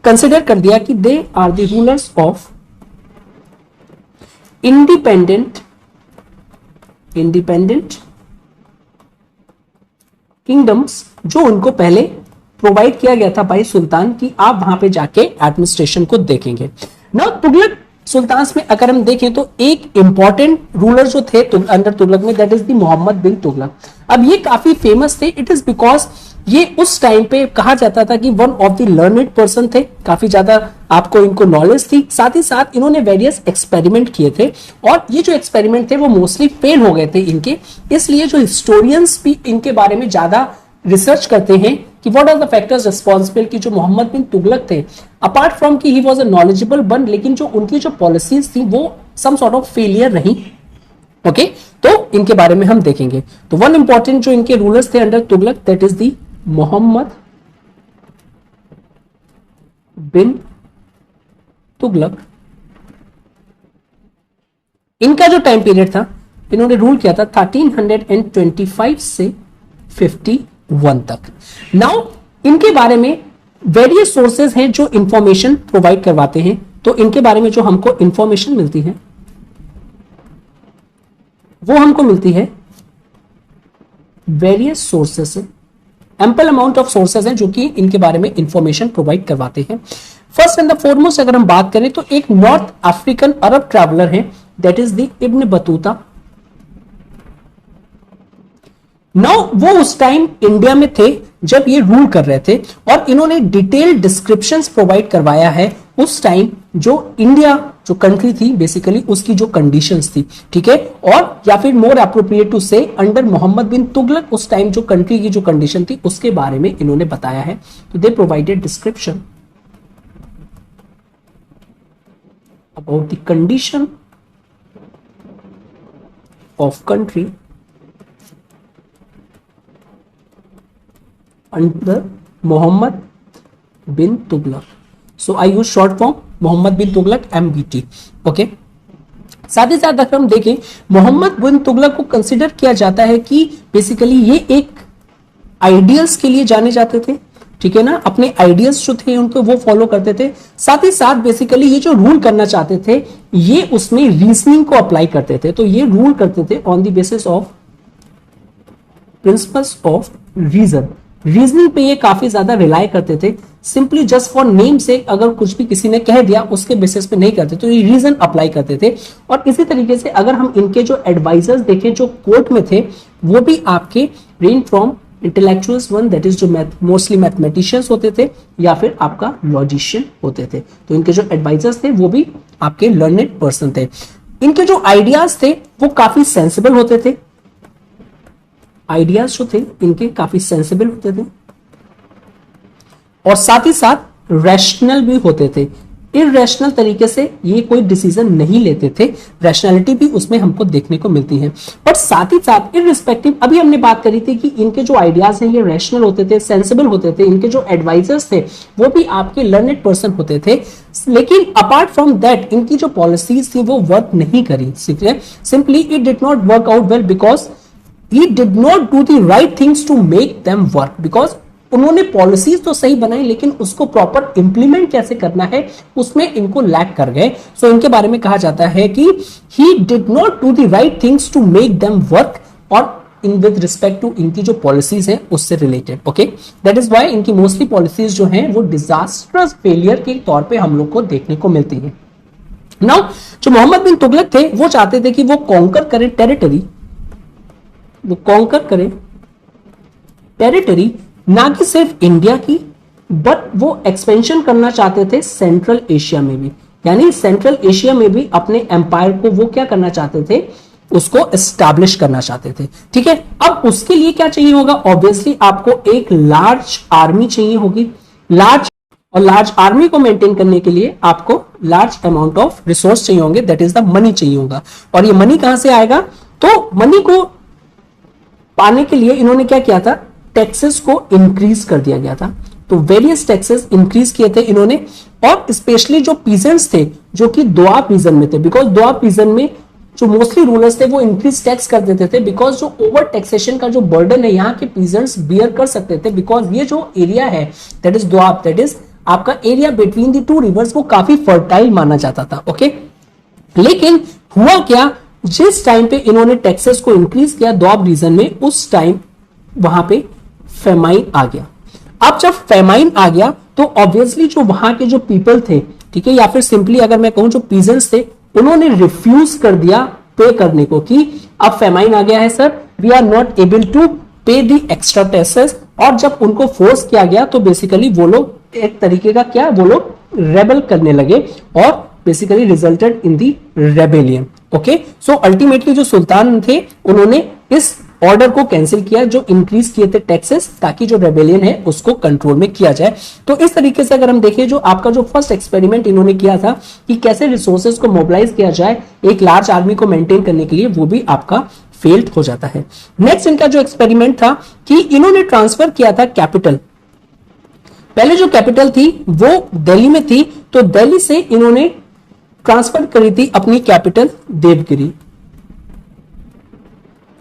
Speaker 2: कंसिडर कर दिया कि they are the rulers of independent kingdoms, जो उनको पहले प्रोवाइड किया गया था बाई सुल्तान की आप वहां पे जाके एडमिनिस्ट्रेशन को देखेंगे। नाउ तुगलक सुल्तान में अगर हम देखें तो एक इंपॉर्टेंट रूलर जो थे अंडर तुगलक में, that is the Mohammad bin Tughlaq. अब ये काफी फेमस थे, इट इज बिकॉज ये उस टाइम पे कहा जाता था कि one of the learned person थे, काफी ज्यादा आपको इनको नॉलेज थी। साथ ही साथ इन्होंने वेरियस एक्सपेरिमेंट किए थे और ये जो एक्सपेरिमेंट थे वो मोस्टली फेल हो गए थे इनके, इसलिए जो हिस्टोरियंस भी इनके बारे में ज्यादा रिसर्च करते हैं कि what are the factors responsible कि जो मोहम्मद बिन तुगलक थे, अपार्ट फ्रॉम कि he was a knowledgeable one, लेकिन जो उनकी जो पॉलिसीज थी वो सम सॉर्ट ऑफ फेलियर रही। ओके, तो इनके बारे में हम देखेंगे। तो वन इंपॉर्टेंट जो इनके रूलर्स थे under Tughlaq, that is the Mohammad bin Tughlaq. इनका जो टाइम पीरियड था, इन्होंने रूल किया था 1325 से 51 तक। नाउ इनके बारे में वेरियस सोर्सेज हैं जो इंफॉर्मेशन प्रोवाइड करवाते हैं। तो इनके बारे में जो हमको इंफॉर्मेशन मिलती है वो हमको मिलती है वेरियस सोर्सेज से, एम्पल अमाउंट ऑफ सोर्सेज हैं जो कि इनके बारे में इंफॉर्मेशन प्रोवाइड करवाते हैं। फर्स्ट एंड द फॉरमोस्ट अगर हम बात करें तो एक नॉर्थ अफ्रीकन अरब ट्रैवलर है, that is the Ibn Battuta. Now वो उस टाइम इंडिया में थे जब ये रूल कर रहे थे और इन्होंने डिटेल्ड डिस्क्रिप्शंस प्रोवाइड करवाया है उस टाइम जो इंडिया जो कंट्री थी बेसिकली उसकी जो कंडीशंस थी, ठीक है। और या फिर मोर एप्रोप्रिएट टू से अंडर मोहम्मद बिन तुगलक उस टाइम जो कंट्री की जो कंडीशन थी उसके बारे में इन्होंने बताया है। तो दे provided description about the condition of country under Muhammad bin Tughlaq. So I use short form Muhammad bin Tughlaq MBT. Okay. साथ ही साथ अगर हम देखें मोहम्मद बिन तुगलक को कंसिडर किया जाता है कि बेसिकली ये एक आइडियल्स के लिए जाने जाते थे ठीक है ना, अपने आइडियाज जो थे उनको वो फॉलो करते थे। साथ ही साथ बेसिकली ये जो रूल करना चाहते थे ये उसमें रीजनिंग को अप्लाई करते थे। तो ये रूल करते थे on the basis of principles of reason. Reasoning पे ये काफी ज्यादा रिलाय करते थे। सिंपली जस्ट फॉर नेम से अगर कुछ भी किसी ने कह दिया उसके बेसिस पे नहीं करते, तो ये रीजन अप्लाई करते थे। और इसी तरीके से अगर हम इनके जो एडवाइजर्स देखें जो कोर्ट में थे, वो भी आपके range from intellectuals one, that is जो मोस्टली मैथमेटिशियंस होते थे या फिर आपका लॉजिशियन होते थे। तो इनके जो एडवाइजर्स थे वो भी आपके लर्नेड पर्सन थे। इनके जो आइडियाज थे वो काफी सेंसिबल होते थे। आइडियाज जो थे इनके काफी सेंसिबल होते थे और साथ ही साथ रैशनल भी होते थे। इरेशनल तरीके से ये कोई डिसीजन नहीं लेते थे, रैशनैलिटी भी उसमें हमको देखने को मिलती है। बट साथ ही साथ इररिस्पेक्टिव, अभी हमने बात करी थी कि इनके जो आइडियाज हैं ये रैशनल होते थे, सेंसिबल होते थे। इनके जो एडवाइजर्स थे वो भी आपके लर्नेड पर्सन होते थे। लेकिन अपार्ट फ्रॉम दैट इनकी जो पॉलिसीज थी वो वर्क नहीं करी। Simply it did not work out well because he did not do the right things to make them work, because उन्होंने पॉलिसीज तो सही बनाई लेकिन उसको प्रॉपर इंप्लीमेंट कैसे करना है उसमें इनको लैक कर गए। सो इनके बारे में कहा जाता है कि he did not do the right things to make them work, और इन विद रिस्पेक्ट टू इनकी जो पॉलिसीज है उससे related. Okay, that is why इनकी मोस्टली पॉलिसीज जो हैं वो डिजास्टर्स फेलियर के तौर पे हम लोग को देखने को मिलती है। नाउ जो मोहम्मद बिन तुगलक थे वो चाहते थे कि वो कॉन्कर करें टेरिटरी, वो कॉन्कर करें टेरिटरी, ना कि सिर्फ इंडिया की, बट वो एक्सपेंशन करना चाहते थे सेंट्रल एशिया में भी। यानी सेंट्रल एशिया में भी अपने एम्पायर को वो क्या करना चाहते थे, उसको एस्टैब्लिश करना चाहते थे। ठीक है, अब उसके लिए क्या चाहिए होगा, ऑब्वियसली आपको एक लार्ज आर्मी चाहिए होगी। लार्ज आर्मी को मेंटेन करने के लिए आपको लार्ज अमाउंट ऑफ रिसोर्स चाहिए होंगे, दैट इज द मनी चाहिए होगा। और ये मनी कहां से आएगा, तो मनी को पाने के लिए इन्होंने क्या किया था, टैक्सेस को इंक्रीज कर दिया गया था। तो वेरियस टैक्सेस इंक्रीज किए थे इन्होंने, और स्पेशली जो पीजेंट्स थे जो कि दोआब रीजन में थे, बिकॉज दोआब रीजन में जो मोस्टली रूलर्स थे वो इंक्रीज टैक्स कर देते थे, बिकॉज जो ओवर टैक्सेशन का जो बर्डन है यहाँ के पीजेंट्स बियर कर सकते थे, बिकॉज ये जो एरिया है that is Doab, that is आपका area between the two rivers, वो काफी फर्टाइल माना जाता था। ओके, लेकिन हुआ क्या, जिस टाइम पे इन्होंने टैक्सेस को इंक्रीज किया दोआब रीजन में, उस टाइम वहां पे फेमाइन आ गया। अब जब फेमाइन आ गया तो ऑब्वियसली जो वहां के जो पीपल थे, ठीक है, या फिर सिंपली अगर मैं कहूं जो पीजेंट्स थे, उन्होंने रिफ्यूज कर दिया पे करने को कि अब फेमाइन आ गया है sir, we are not able to pay the extra taxes. और जब उनको फोर्स किया गया तो बेसिकली वो लोग एक तरीके का क्या, वो लोग रेबल करने लगे और basically resulted in the rebellion. Okay, so ultimately जो सुल्तान थे उन्होंने इस ऑर्डर को कैंसिल किया जो इंक्रीज किए थे टैक्सेस, ताकि जो रेबेलियन है उसको कंट्रोल में किया जाए। तो इस तरीके से अगर हम देखें, जो आपका जो फर्स्ट एक्सपेरिमेंट इन्होंने किया था कि कैसे रिसोर्सेज को मोबिलाइज किया जाए एक लार्ज आर्मी को मेंटेन करने के लिए, वो भी आपका फेल्ड हो जाता है। नेक्स्ट इनका जो एक्सपेरिमेंट था कि इन्होंने ट्रांसफर किया था कैपिटल। पहले जो कैपिटल थी वो दिल्ली में थी, तो दिल्ली से इन्होंने ट्रांसफर करी थी अपनी कैपिटल देवगिरी,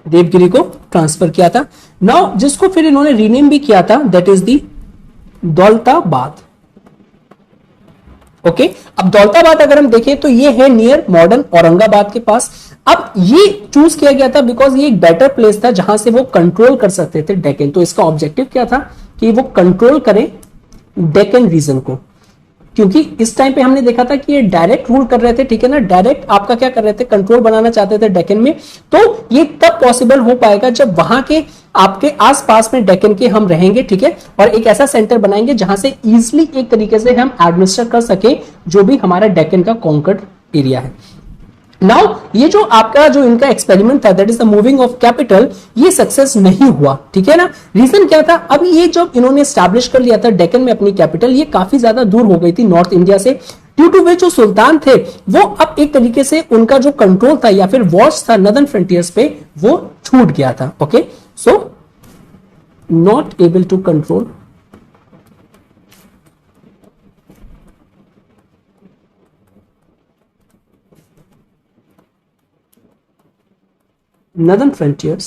Speaker 2: देवगिरी को ट्रांसफर किया था। नाउ जिसको फिर इन्होंने रीनेम भी किया था, that is the Daulatabad. Okay, अब दौलताबाद अगर हम देखें तो ये है नियर मॉडर्न औरंगाबाद के पास। अब ये चूज किया गया था बिकॉज ये एक बेटर प्लेस था जहां से वो कंट्रोल कर सकते थे डेक्कन। तो इसका ऑब्जेक्टिव क्या था कि वो कंट्रोल करें डेक्कन रीजन को, क्योंकि इस टाइम पे हमने देखा था कि ये डायरेक्ट रूल कर रहे थे, ठीक है ना, डायरेक्ट आपका क्या कर रहे थे, कंट्रोल बनाना चाहते थे डेक्कन में। तो ये तब पॉसिबल हो पाएगा जब वहां के आपके आसपास में डेक्कन के हम रहेंगे, ठीक है, और एक ऐसा सेंटर बनाएंगे जहां से इजिली एक तरीके से हम एडमिनिस्टर कर सके जो भी हमारा डेक्कन का कॉन्कर्ड एरिया है। नाउ ये जो आपका जो इनका एक्सपेरिमेंट था, that is the moving of capital, ये सक्सेस नहीं हुआ, ठीक है ना। रीजन क्या था, अब ये जब इन्होंने स्टैब्लिश कर लिया था डेक्कन में अपनी कैपिटल, ये काफी ज्यादा दूर हो गई थी नॉर्थ इंडिया से, ड्यू टू विच जो सुल्तान थे वो अब एक तरीके से उनका जो कंट्रोल था या फिर वॉच था नदर्न फ्रंटियर्स पे, वो छूट गया था। Okay, so not able to control northern frontiers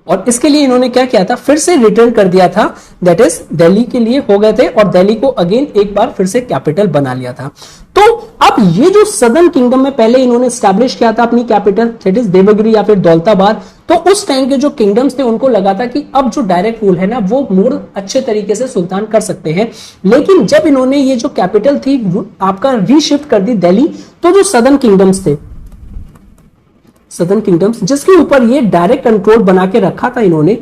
Speaker 2: और इसके लिए इन्होंने क्या किया था, फिर से रिटर्न कर दिया था, दैट इज दिल्ली के लिए हो गए थे और दिल्ली को अगेन एक बार फिर से कैपिटल बना लिया था। तो अब ये जो सदर्न किंगडम में पहले इन्होंने स्टैब्लिश किया था अपनी कैपिटल, दैट इज देवगिरी या फिर दौलताबाद, तो उस टाइम के जो किंगडम्स थे उनको लगा था कि अब जो डायरेक्ट रूल है ना वो मोर अच्छे तरीके से सुल्तान कर सकते हैं। लेकिन जब इन्होंने ये जो कैपिटल थी आपका रीशिफ्ट कर दी दिल्ली, तो जो सदर्न किंगडम्स थे, सदर्न किंगडम्स जिसके ऊपर ये डायरेक्ट कंट्रोल बना के रखा था इन्होंने,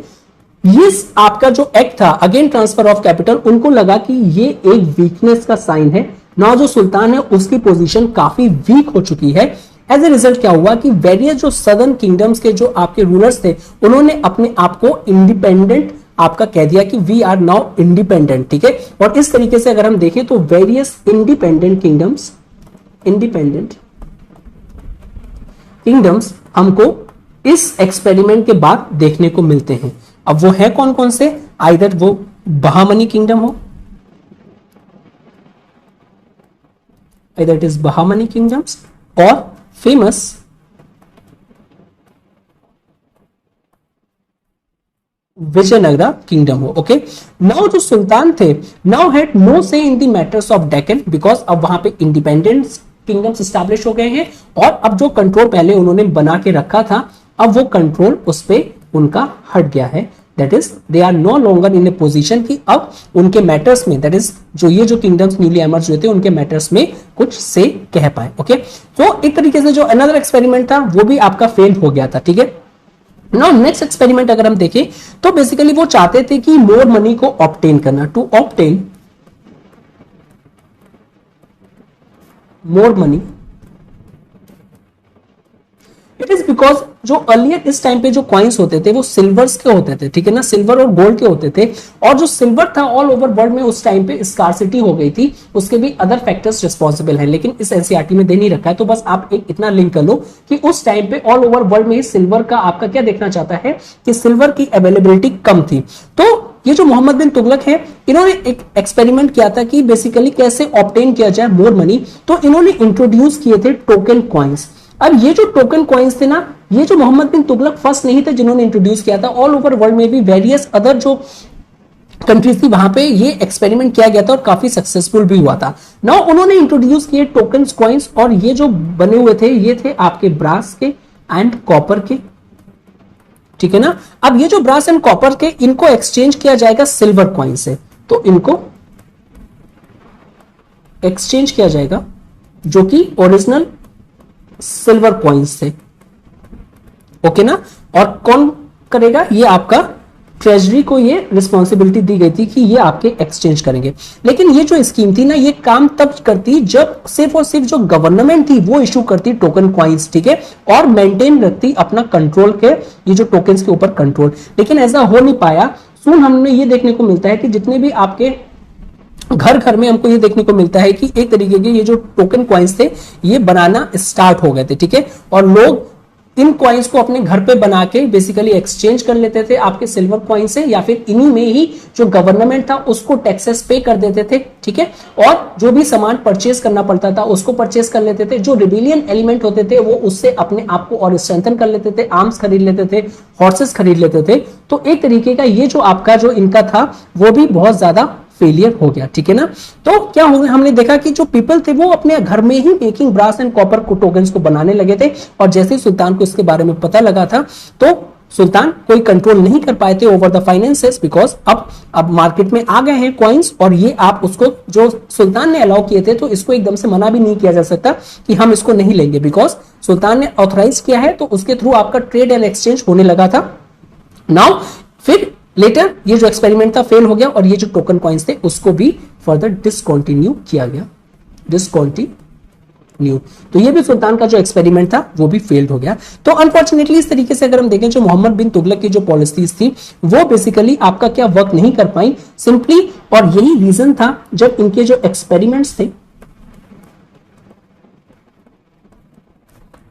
Speaker 2: ये आपका जो एक्ट था अगेन ट्रांसफर ऑफ कैपिटल, उनको लगा कि ये एक वीकनेस का साइन है ना, जो सुल्तान है उसकी पोजीशन काफी वीक हो चुकी है। एज ए रिजल्ट क्या हुआ कि वेरियस जो सदर्न किंगडम्स के जो आपके रूलर्स थे उन्होंने अपने आप को इंडिपेंडेंट आपका कह दिया कि वी आर नाउ इंडिपेंडेंट, ठीक है। और इस तरीके से अगर हम देखें तो वेरियस इंडिपेंडेंट किंगडम्स हमको इस एक्सपेरिमेंट के बाद देखने को मिलते हैं। अब वो है कौन कौन से, आइदर वो बहामनी किंगडम हो, either it is Bahmani kingdoms or famous Vijayanagara kingdom हो। ओके, नाउ जो सुल्तान थे नाउ हैड नो से in the matters of Deccan, because अब वहां पे इंडिपेंडेंस किंगडम्स स्टैब्लिश हो गए हैं और अब जो कंट्रोल पहले उन्होंने बना के रखा था अब वो कंट्रोल उस पे उनका हट गया है। That is they are no longer in a position कि अब उनके मैटर्स में, दैट इज जो ये जो किंगडम्स न्यूली एमर्ज हुए थे उनके मैटर्स में कुछ से कह पाए। ओके, तो एक तरीके से जो अनदर एक्सपेरिमेंट था वो भी आपका फेल हो गया था, ठीक है। नाउ नेक्स्ट एक्सपेरिमेंट अगर हम देखें तो बेसिकली वो चाहते थे कि मोर मनी को ऑब्टेन करना, to obtain more money. It is because जो अर्लियर इस टाइम पे जो कॉइन्स होते थे वो सिल्वर्स के होते थे, ठीक है ना, सिल्वर और गोल्ड के होते थे, और जो सिल्वर था ऑल ओवर वर्ल्ड में उस टाइम पे स्कार्सिटी हो गई थी, उसके भी अदर फैक्टर्स रिस्पॉन्सिबल हैं, लेकिन इस एनसीईआरटी में दे नहीं रखा है। तो बस आप एक इतना लिंक कर लो कि उस टाइम पे ऑल ओवर वर्ल्ड में सिल्वर का आपका क्या देखना चाहता है कि सिल्वर की अवेलेबिलिटी कम थी। तो ये जो मोहम्मद बिन तुगलक है इन्होंने एक एक्सपेरिमेंट किया था कि बेसिकली कैसे ऑब्टेन किया जाए मोर मनी, तो इन्होंने इंट्रोड्यूस किए थे टोकन कॉइन्स। अब ये जो टोकन कॉइन्स थे ना, ये जो मोहम्मद बिन तुगलक फर्स्ट नहीं थे जिन्होंने इंट्रोड्यूस किया था, ऑल ओवर वर्ल्ड में भी वेरियस अदर जो कंट्रीज थी वहां पे ये एक्सपेरिमेंट किया गया था और काफी सक्सेसफुल भी हुआ था। नाउ उन्होंने इंट्रोड्यूस किए टोकन कॉइन्स और ये जो बने हुए थे ये थे आपके ब्रास के एंड कॉपर के, ठीक है ना। अब ये जो ब्रास एंड कॉपर के इनको एक्सचेंज किया जाएगा सिल्वर कॉइन से, तो इनको एक्सचेंज किया जाएगा जो कि ओरिजिनल सिल्वर कॉइन्स थे, ओके ना। और कौन करेगा, ये आपका ट्रेजरी को ये रिस्पॉन्सिबिलिटी दी गई थी कि ये आपके एक्सचेंज करेंगे। लेकिन ये जो स्कीम थी ना ये काम तब करती जब सिर्फ और सिर्फ जो गवर्नमेंट थी वो इशू करती टोकन कॉइन्स, ठीक है, और मेंटेन रखती अपना कंट्रोल के ये जो टोकन्स के ऊपर कंट्रोल। लेकिन ऐसा हो नहीं पाया। सुन हमने ये देखने को मिलता है कि जितने भी आपके घर घर में हमको ये देखने को मिलता है कि एक तरीके के ये जो टोकन कॉइन्स थे ये बनाना स्टार्ट हो गए थे, ठीक है, और लोग इन कॉइन्स को अपने घर पे बना के बेसिकली एक्सचेंज कर लेते थे आपके सिल्वर कॉइन से, या फिर इन्हीं में ही जो गवर्नमेंट था उसको टैक्सेस पे कर देते थे, ठीक है, और जो भी सामान परचेज करना पड़ता था उसको परचेज कर लेते थे। जो रिबेलियन एलिमेंट होते थे वो उससे अपने आप को और स्ट्रेंथन कर लेते थे, आर्म्स खरीद लेते थे, हॉर्सेस खरीद लेते थे। तो एक तरीके का ये जो आपका जो इनका था वो भी बहुत ज्यादा फेलियर हो गया, ठीक है ना। तो क्या हो गया, हमने देखा कि जो पीपल थे वो अपने घर में ही मेकिंग ब्रास एंड कॉपर को टोकन्स को बनाने लगे थे, और जैसे ही सुल्तान को इसके बारे में पता लगा था तो सुल्तान कोई कंट्रोल नहीं कर पाए थे ओवर द फाइनेंसेस, बिकॉज अब मार्केट में आ गए हैं कॉइन्स, और ये आप उसको जो सुल्तान ने अलाउ किए थे तो इसको एकदम से मना भी नहीं किया जा सकता कि हम इसको नहीं लेंगे, बिकॉज सुल्तान ने ऑथराइज किया है तो उसके थ्रू आपका ट्रेड एंड एक्सचेंज होने लगा था। नाउ फिर लेटर ये जो एक्सपेरिमेंट था फेल हो गया और ये जो टोकन कॉइन्स थे उसको भी फर्दर डिसकंटिन्यू किया गया, डिसकंटिन्यू। तो ये भी सुल्तान का जो एक्सपेरिमेंट था वो भी फेल्ड हो गया। तो अनफॉर्चुनेटली इस तरीके से अगर हम देखें जो मोहम्मद बिन तुगलक की जो पॉलिसीज थी वो बेसिकली आपका क्या वर्क नहीं कर पाई सिंपली, और यही रीजन था जब इनके जो एक्सपेरिमेंट्स थे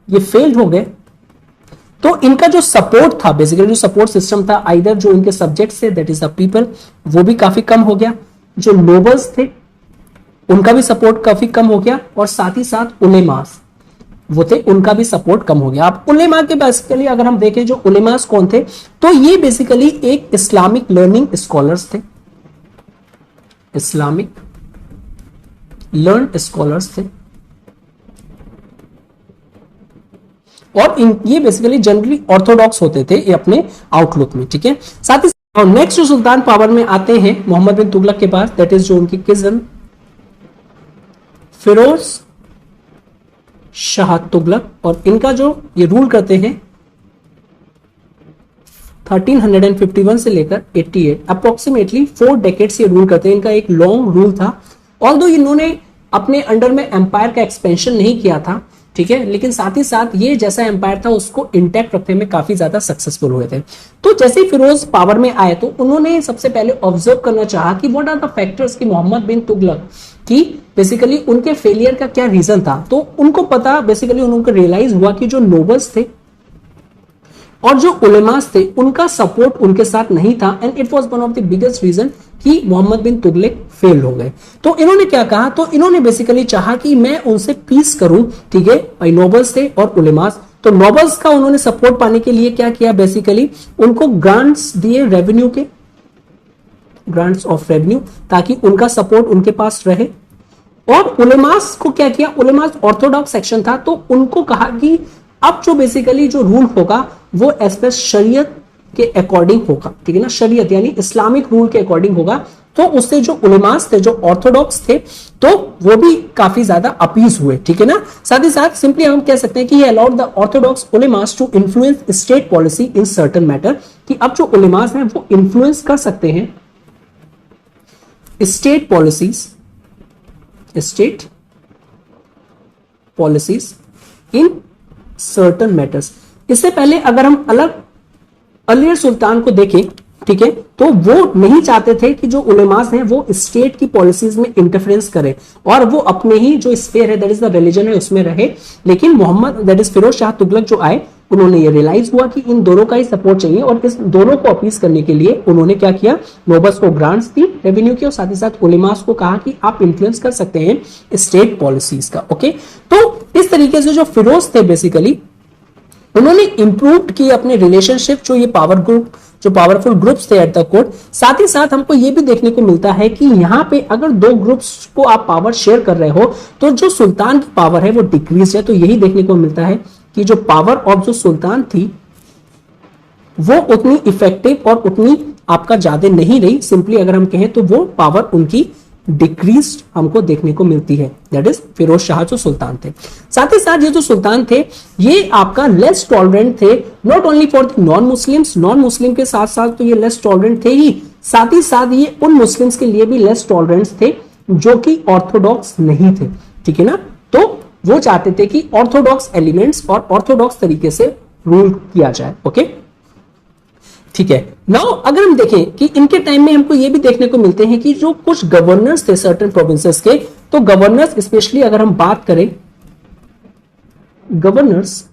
Speaker 2: ये फेल्ड हो गए। तो इनका जो सपोर्ट था बेसिकली जो सपोर्ट सिस्टम था आइदर जो इनके सब्जेक्ट्स थे दैट इज द पीपल वो भी काफी कम हो गया, जो नोबल्स थे उनका भी सपोर्ट काफी कम हो गया, और साथ ही साथ उलेमास वो थे, उनका भी सपोर्ट कम हो गया। अब उलेमा के बेसिकली अगर हम देखें, जो उलेमास कौन थे, तो ये बेसिकली एक इस्लामिक लर्निंग स्कॉलर्स थे, इस्लामिक लर्न स्कॉलर्स थे, और ये बेसिकली जनरली ऑर्थोडॉक्स होते थे ये अपने आउटलुक में, ठीक है। साथ ही नेक्स्ट जो सुल्तान पावर में आते हैं मोहम्मद बिन तुगलक के पास, दैट इज जो उनकी किजन फिरोज शाह तुगलक, और इनका जो ये रूल करते हैं 1351 से लेकर 88, अप्रोक्सीमेटली 4 डेकेड्स ये रूल करते हैं। इनका एक लॉन्ग रूल था, ऑल्दो इन्होंने अपने अंडर में एम्पायर का एक्सपेंशन नहीं किया था, ठीक है, लेकिन साथ ही साथ ये जैसा एम्पायर था उसको इंटैक्ट रखने में काफी ज्यादा सक्सेसफुल हुए थे। तो जैसे ही फिरोज पावर में आए तो उन्होंने सबसे पहले ऑब्जर्व करना चाहा कि व्हाट आर द फैक्टर्स कि मोहम्मद बिन तुगलक की बेसिकली उनके फेलियर का क्या रीजन था। तो उनको पता, बेसिकली उनको रियलाइज हुआ कि जो नोबल्स थे और जो उलेमास थे उनका सपोर्ट उनके साथ नहीं था, and it was one of the biggest reason कि मोहम्मद बिन तुगलक फेल हो गए। तो इन्होंने क्या कहा, तो इन्होंने बेसिकली चाहा कि मैं उनसे पीस करूं, ठीक है, भाई नोबल्स थे और उलेमास। तो नोबल्स का उन्होंने सपोर्ट पाने के लिए क्या किया, बेसिकली उनको ग्रांट्स दिए, रेवेन्यू के ग्रांट्स ऑफ रेवेन्यू, ताकि उनका सपोर्ट उनके पास रहे। और उलेमास को क्या किया, उलेमास ऑर्थोडॉक्स सेक्शन था, तो उनको कहा कि अब जो बेसिकली जो रूल होगा वो एज पर शरीयत के अकॉर्डिंग होगा, ठीक है ना, शरीयत यानी इस्लामिक रूल के अकॉर्डिंग होगा। तो उससे जो उलेमास थे, जो ऑर्थोडॉक्स थे, तो वो भी काफी ज्यादा अपीज हुए, ठीक है ना। साथ ही साथ सिंपली हम कह सकते हैं कि allowed the orthodox ulemas to influence state policy in certain matter, कि अब जो उलेमास हैं वो इन्फ्लुएंस कर सकते हैं state policies in certain matters. इससे पहले अगर हम अलियर सुल्तान को देखें, ठीक है, तो वो नहीं चाहते थे कि जो उलेमास हैं वो स्टेट की पॉलिसीज में इंटरफेरेंस करें और वो अपने ही जो स्फीयर है, दैट इज द रिलीजन है, उसमें रहे। लेकिन मोहम्मद दैट इज फिरोज शाह तुगलक जो आए, उन्होंने ये रियलाइज हुआ कि इन दोनों का ही सपोर्ट चाहिए, और इस दोनों को अपीस करने के लिए उन्होंने क्या किया, नोबल्स को ग्रांट्स दी, रेवेन्यू की, और साथ ही साथ उलेमास को कहा कि आप इन्फ्लुएंस कर सकते हैं स्टेट पॉलिसीज का। ओके, तो इस तरीके से जो फिरोज थे बेसिकली उन्होंने इंप्रूव किए अपने रिलेशनशिप, जो ये पावरफुल ग्रुप्स थे एट द कोर्ट। साथ ही साथ हमको ये भी देखने को मिलता है कि यहाँ पे अगर दो ग्रुप्स को आप पावर शेयर कर रहे हो तो जो सुल्तान की पावर है वो डिक्रीज है। तो यही देखने को मिलता है कि जो पावर ऑफ जो सुल्तान थी वो उतनी इफेक्टिव और उतनी आपका ज्यादा नहीं रही। सिंपली अगर हम कहें तो वो पावर उनकी डिक्रीज हमको देखने को मिलती है, दैट इज फिरोज शाह जो सुल्तान थे। साथ ही साथ ये जो सुल्तान थे ये आपका लेस टॉलरेंट थे, not only for the non Muslim के साथ साथ तो ये लेस टॉलरेंट थे ही, साथ ही साथ ये उन मुस्लिम्स के लिए भी लेस टॉलरेंट थे जो कि ऑर्थोडॉक्स नहीं थे, ठीक है ना। तो वो चाहते थे कि ऑर्थोडॉक्स एलिमेंट्स और ऑर्थोडॉक्स तरीके से रूल किया जाए। ओके, ठीक है। नाउ अगर हम देखें कि इनके टाइम में हमको ये भी देखने को मिलते हैं कि जो कुछ गवर्नर्स थे सर्टेन प्रोविंसेस के, तो गवर्नर्स स्पेशली अगर हम बात करें governors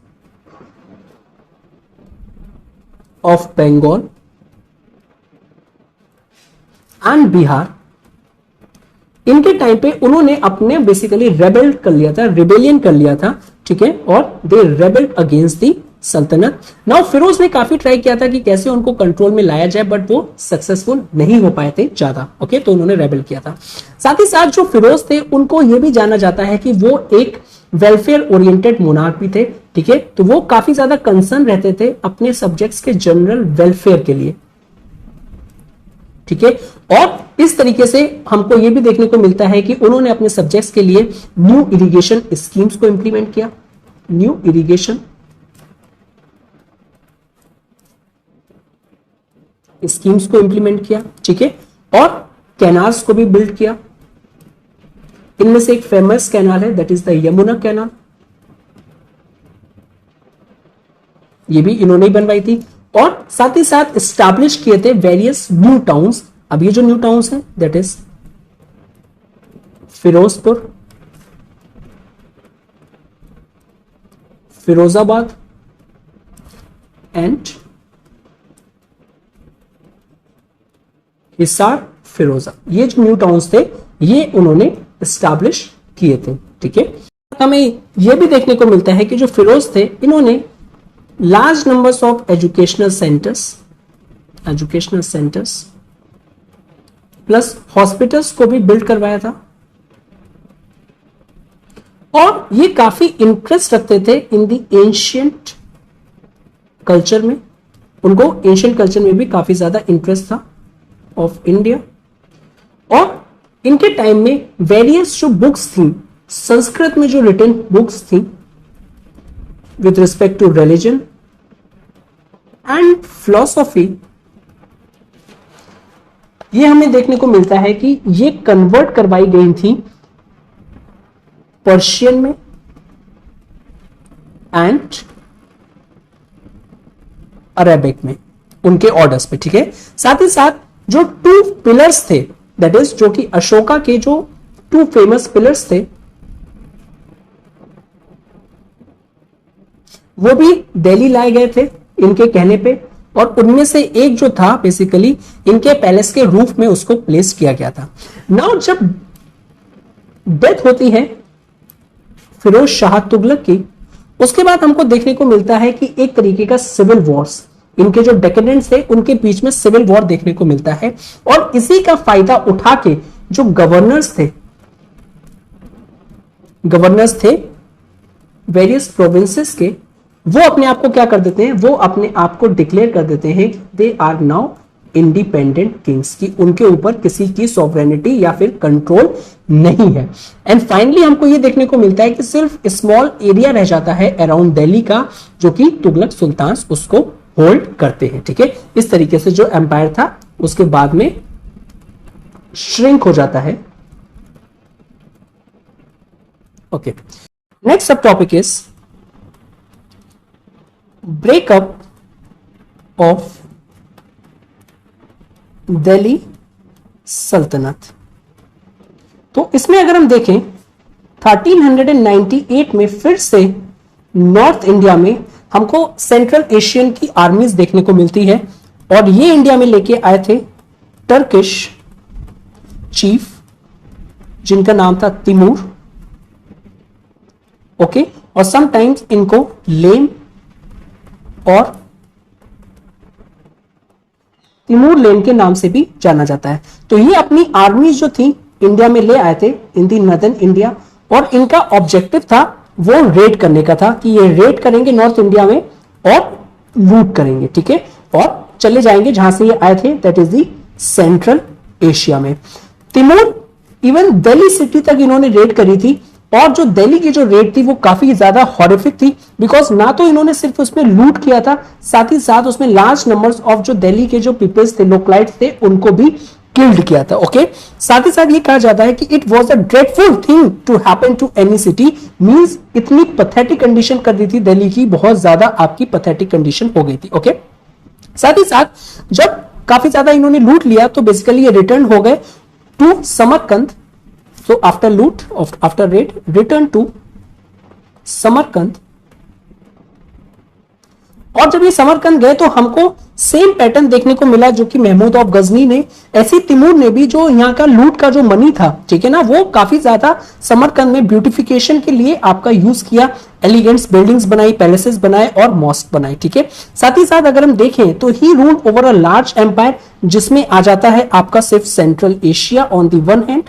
Speaker 2: of Bengal and Bihar, इनके टाइम पे उन्होंने अपने बेसिकली रिबेलियन कर लिया था, ठीक है, और दे रेबेल्ड अगेंस्ट दी सल्तनत। नाउ फिरोज ने काफी ट्राई किया था कि कैसे उनको कंट्रोल में लाया जाए, बट वो सक्सेसफुल नहीं हो पाए थे ज्यादा। ओके, तो उन्होंने रेबेल किया था। साथ ही साथ जो फिरोज थे उनको यह भी जाना जाता है कि वो एक वेलफेयर ओरिएंटेड मोनार्क भी थे, ठीक है, तो वो काफी ज्यादा कंसर्न रहते थे अपने सब्जेक्ट्स के जनरल वेलफेयर के लिए, ठीक है। और इस तरीके से हमको यह भी देखने को मिलता है कि उन्होंने अपने सब्जेक्ट्स के लिए न्यू इरिगेशन स्कीम्स को इंप्लीमेंट किया, न्यू इरिगेशन स्कीम्स को इंप्लीमेंट किया, ठीक है, और कैनाल्स को भी बिल्ड किया। इनमें से एक फेमस कैनाल है that is the Yamuna canal, ये भी इन्होंने ही बनवाई थी। और साथ ही साथ स्टैब्लिश किए थे वेरियस न्यू टाउन्स। अब ये जो न्यू टाउन्स हैं that is Firozpur, Firozabad and Hisar Firoza, ये जो न्यू टाउन्स थे ये उन्होंने एस्टैब्लिश किए थे, ठीक है। हमें यह भी देखने को मिलता है कि जो फिरोज थे इन्होंने large numbers of educational centres plus hospitals को भी बिल्ड करवाया था, और ये काफी इंटरेस्ट रखते थे इन द एंशियंट कल्चर में। उनको एंशियंट कल्चर में भी काफी ज्यादा इंटरेस्ट था ऑफ इंडिया। और इनके टाइम में वेरियस जो बुक्स थी संस्कृत में, जो रिटन बुक्स थी with respect to religion and philosophy, ये हमें देखने को मिलता है कि ये कन्वर्ट करवाई गई थी पर्शियन में एंड अरेबिक में, उनके ऑर्डर्स पे। ठीक है, साथ ही साथ जो 2 पिलर्स थे, दैट इज जो कि अशोका के जो 2 फेमस पिलर्स थे, वो भी दिल्ली लाए गए थे इनके कहने पे, और उनमें से एक जो था बेसिकली इनके पैलेस के रूफ में उसको प्लेस किया गया था। नाउ जब डेथ होती है फिरोज शाह तुगलक की, उसके बाद हमको देखने को मिलता है कि एक तरीके का सिविल वॉर्स, इनके जो डेकेडेंट्स थे उनके बीच में सिविल वॉर देखने को मिलता है। और इसी का फायदा उठा के जो गवर्नर्स थे वेरियस प्रोविंसेस के, वो अपने आप को क्या कर देते हैं, वो अपने आप को डिक्लेयर कर देते हैं they are now independent kings, की उनके ऊपर किसी की सॉवरेनिटी या फिर कंट्रोल नहीं है। एंड फाइनली हमको ये देखने को मिलता है कि सिर्फ स्मॉल एरिया रह जाता है अराउंड दिल्ली का, जो कि तुगलक सुल्तान उसको होल्ड करते हैं। ठीक है, इस तरीके से जो एम्पायर था उसके बाद में श्रिंक हो जाता है। Okay, next sub topic is breakup of Delhi सल्तनत। तो इसमें अगर हम देखें 1398 में फिर से नॉर्थ इंडिया में हमको सेंट्रल एशियन की आर्मीज देखने को मिलती है, और ये इंडिया में लेके आए थे टर्किश चीफ जिनका नाम था तिमूर। ओके, और समटाइम्स इनको लेम और तिमूर लेन के नाम से भी जाना जाता है। तो ये अपनी आर्मी जो थी इंडिया में ले आए थे इन दी नॉर्दर्न इंडिया, और इनका ऑब्जेक्टिव था वो रेड करने का था, कि ये रेड करेंगे नॉर्थ इंडिया में और लूट करेंगे। ठीक है, और चले जाएंगे जहां से ये आए थे, that is the central Asia में। तिमूर इवन दिल्ली सिटी तक इन्होंने रेड करी थी, और जो दिल्ली की जो रेड थी वो काफी ज्यादा हॉरिफिक थी, बिकॉज ना तो इन्होंने सिर्फ उसमें लूट किया था, साथ ही साथ उसमें लार्ज नंबर्स ऑफ जो दिल्ली के जो पीपल्स थे, लोकलाइट्स थे, उनको भी किल्ड किया था। ओके, साथ ही साथ ये कहा जाता है कि it was a dreadful thing to happen to any city, means इतनी पैथेटिक कंडीशन कर दी थी दिल्ली की, बहुत ज्यादा आपकी पैथेटिक कंडीशन हो गई थी। ओके, साथ ही साथ जब काफी ज्यादा इन्होंने लूट लिया तो बेसिकली ये रिटर्न हो गए to Samarkand. So after loot, after raid, return to Samarkand. और जब ये समरकंद गए तो हमको सेम पैटर्न देखने को मिला जो कि महमूद ऑफ गजनी ने, ऐसी तिमूर ने भी जो यहाँ का लूट का जो मनी था, ठीक है ना, वो काफी ज्यादा समरकंद में ब्यूटिफिकेशन के लिए आपका यूज किया, एलिगेंट्स बिल्डिंग्स बनाई, पैलेसेस बनाए और मॉस्क बनाए। ठीक है, साथ ही साथ अगर हम देखें तो he ruled over a large empire, जिसमें आ जाता है आपका सिर्फ central Asia on the one hand,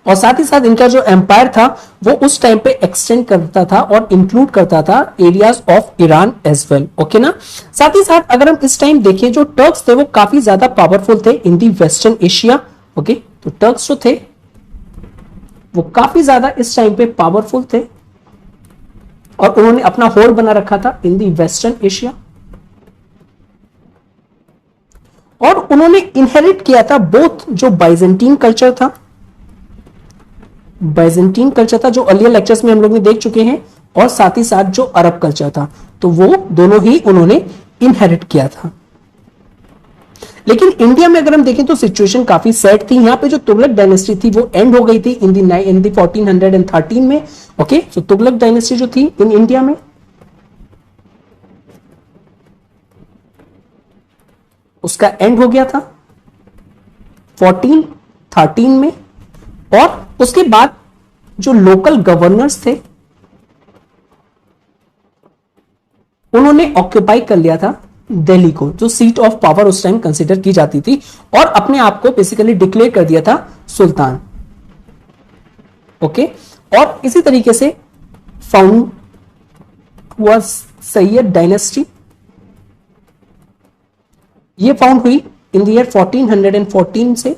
Speaker 2: और साथ ही साथ इनका जो एम्पायर था वो उस टाइम पे एक्सटेंड करता था और इंक्लूड करता था areas of Iran as well. Okay ना, साथ ही साथ अगर हम इस टाइम देखें जो टर्क्स थे वो काफी ज्यादा पावरफुल थे इन दी वेस्टर्न एशिया। ओके, तो टर्क्स जो थे वो काफी ज्यादा इस टाइम पे पावरफुल थे, और उन्होंने अपना होल्ड बना रखा था इन दी वेस्टर्न एशिया, और उन्होंने इनहेरिट किया था बोथ जो बाइजेंटीन कल्चर था, बाइजेंटीन कल्चर था जो अर्लियर लेक्चर्स में हम लोग ने देख चुके हैं, और साथ ही साथ जो अरब कल्चर था, तो वो दोनों ही उन्होंने इनहेरिट किया था। लेकिन इंडिया में अगर हम देखें तो सिचुएशन काफी सैड थी। यहां पे जो तुगलक डायनेस्टी थी वो एंड हो गई थी इन दी 1413 में। ओके, तो तुगलक डायनेस्टी जो थी इन इंडिया में उसका एंड हो गया था 1413 में, और उसके बाद जो लोकल गवर्नर्स थे उन्होंने ऑक्यूपाई कर लिया था दिल्ली को, जो सीट ऑफ पावर उस टाइम कंसीडर की जाती थी, और अपने आप को बेसिकली डिक्लेयर कर दिया था सुल्तान। ओके, और इसी तरीके से फाउंड हुआ सैयद डायनेस्टी। ये फाउंड हुई इन द ईयर 1414 से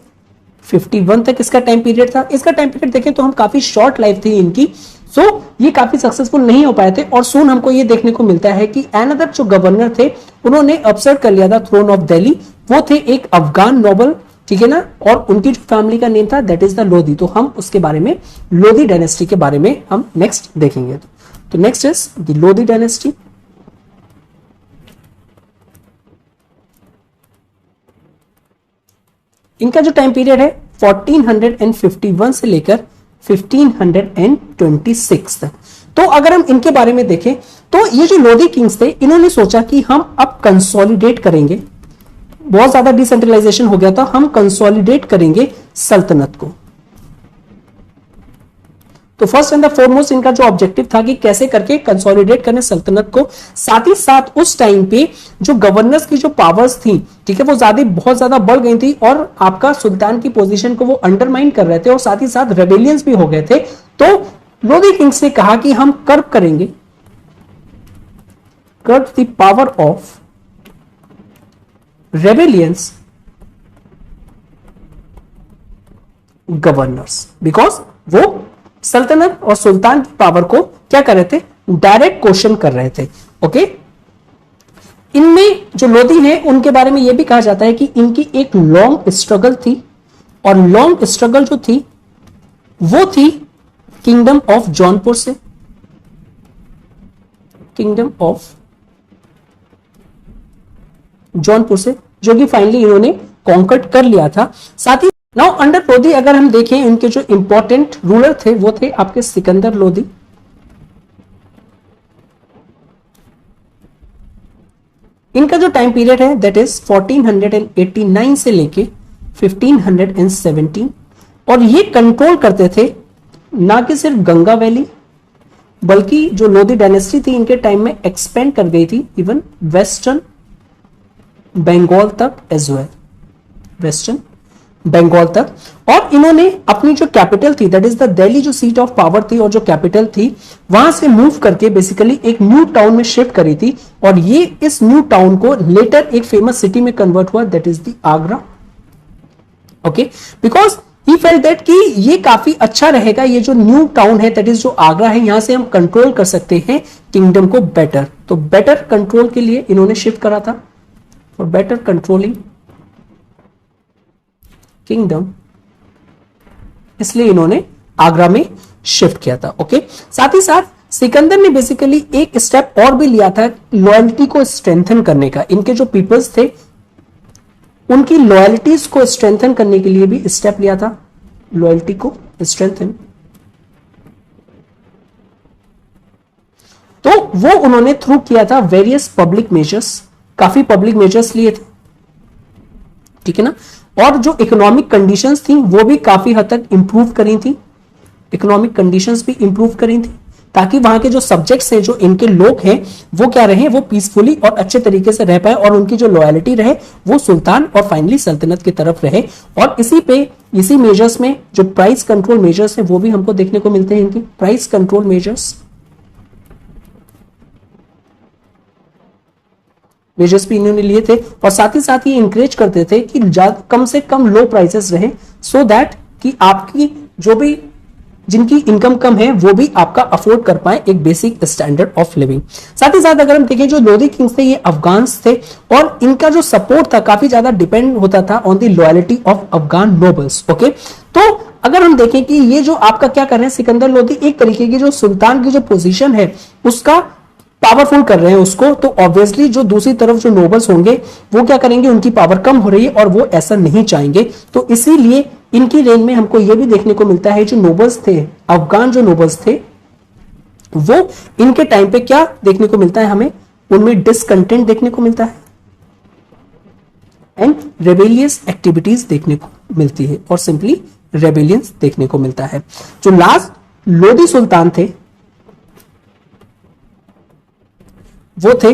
Speaker 2: 51 तक इसका टाइम पीरियड था। इसका टाइम पीरियड देखें तो हम काफी शॉर्ट लाइफ थी इनकी, सो ये काफी सक्सेसफुल नहीं हो पाए थे। और सून हमको ये देखने को मिलता है कि अनदर जो गवर्नर थे उन्होंने अपसर्ट कर लिया था थ्रोन ऑफ दिल्ली। वो थे एक अफगान नोबल, ठीक है ना, और उनकी जो फैमिली का नेम था दैट इज द लोधी। तो हम उसके बारे में, लोधी डायनेस्टी के बारे में हम नेक्स्ट देखेंगे। तो next is the Lodhi dynasty. इनका जो टाइम पीरियड है 1451 से लेकर 1526 तक। तो अगर हम इनके बारे में देखें तो ये जो लोधी किंग्स थे इन्होंने सोचा कि हम अब कंसोलिडेट करेंगे, बहुत ज्यादा डिसेंट्रलाइजेशन हो गया था, हम कंसोलिडेट करेंगे सल्तनत को। तो फर्स्ट एंड द फॉरमोस्ट इनका जो ऑब्जेक्टिव था कि कैसे करके कंसोलिडेट करने सल्तनत को। साथ ही साथ उस टाइम पे जो गवर्नर्स की जो पावर्स थी, ठीक है, वो बहुत ज्यादा बढ़ गई थी और आपका सुल्तान की पोजीशन को वो अंडरमाइन कर रहे थे, और साथ ही साथ रेबेलियंस भी हो गए थे। तो लोधी किंग्स ने कहा कि हम कर्ब करेंगे, कर्ब the power of rebellions governors, because वो सल्तनत और सुल्तान की पावर को क्या कर रहे थे, डायरेक्ट क्वेश्चन कर रहे थे। ओके, इनमें जो लोधी हैं उनके बारे में यह भी कहा जाता है कि इनकी एक लॉन्ग स्ट्रगल थी, और लॉन्ग स्ट्रगल जो थी वो थी किंगडम ऑफ जौनपुर से, किंगडम ऑफ जौनपुर से, जो कि फाइनली इन्होंने कॉन्कर्ड कर लिया था। साथ ही नाउ अंडर लोधी अगर हम देखें इनके जो इंपॉर्टेंट रूलर थे वो थे आपके सिकंदर लोधी। इनका जो टाइम पीरियड है दैट इज 1489 से लेके 1517, और ये कंट्रोल करते थे ना कि सिर्फ गंगा वैली, बल्कि जो लोधी डायनेस्टी थी इनके टाइम में एक्सपेंड कर गई थी इवन वेस्टर्न बंगाल तक एज वेल, वेस्टर्न बंगाल तक। और इन्होंने अपनी जो कैपिटल थी दैट इज द दिल्ली, जो सीट ऑफ पावर थी और जो कैपिटल थी, वहां से मूव करके बेसिकली एक न्यू टाउन में शिफ्ट करी थी, और ये इस न्यू टाउन को लेटर एक फेमस सिटी में कन्वर्ट हुआ that is the Agra. Okay, because he felt that कि ये काफी अच्छा रहेगा, ये जो न्यू टाउन है दैट इज जो आगरा है, यहां से हम कंट्रोल कर सकते हैं किंगडम को बेटर। तो बेटर कंट्रोल के लिए इन्होंने शिफ्ट करा था, फॉर बेटर कंट्रोलिंग किंगडम, इसलिए इन्होंने आगरा में शिफ्ट किया था। ओके, साथ ही साथ सिकंदर ने बेसिकली एक स्टेप और भी लिया था लॉयल्टी को स्ट्रेंथन करने का। इनके जो पीपल्स थे उनकी लॉयल्टीज को स्ट्रेंथन करने के लिए भी स्टेप लिया था, लॉयल्टी को स्ट्रेंथन। तो वो उन्होंने थ्रू किया था वेरियस पब्लिक मेजर्स, काफी पब्लिक मेजर्स लिए थे, ठीक है ना। और जो इकोनॉमिक कंडीशंस थी वो भी काफी हद तक इंप्रूव करी थी, इकोनॉमिक कंडीशंस भी इंप्रूव करी थी, ताकि वहां के जो सब्जेक्ट्स हैं, जो इनके लोग हैं, वो क्या रहे, वो पीसफुली और अच्छे तरीके से रह पाए, और उनकी जो लॉयल्टी रहे वो सुल्तान और फाइनली सल्तनत की तरफ रहे। और इसी मेजर्स में जो प्राइस कंट्रोल मेजर्स हैं वो भी हमको देखने को मिलते हैं, इनकी प्राइस कंट्रोल मेजर्स भी इन्होंने लिए थे। और साथ ही साथ ये इंकरेज करते थे कि कम से कम लो प्राइसेस रहे, सो दैट कि आपकी जो भी जिनकी इनकम कम है वो भी आपका अफोर्ड कर पाए एक बेसिक स्टैंडर्ड ऑफ लिविंग। साथ ही साथ अगर हम देखें जो लोधी किंग्स थे ये अफगान्स थे, और इनका जो सपोर्ट था काफी ज्यादा डिपेंड होता था on the loyalty of Afghan nobles. Okay, तो अगर हम देखें कि ये जो आपका क्या कर रहे हैं सिकंदर लोधी, एक तरीके की जो सुल्तान की जो पोजीशन है उसका पावरफुल कर रहे हैं उसको, तो ऑब्वियसली जो दूसरी तरफ जो नोबल्स होंगे वो क्या करेंगे, उनकी पावर कम हो रही है और वो ऐसा नहीं चाहेंगे। तो इसीलिए इनकी रेंज में हमको ये भी देखने को मिलता है जो नोबल्स थे, अफगान जो नोबल्स थे, वो इनके टाइम पे क्या देखने को मिलता है, हमें उनमें डिसकंटेंट देखने को मिलता है एंड रेबेलियस एक्टिविटीज देखने को मिलती है, और सिंपली रेबेलियंस देखने को मिलता है। जो लास्ट लोधी सुल्तान थे वो थे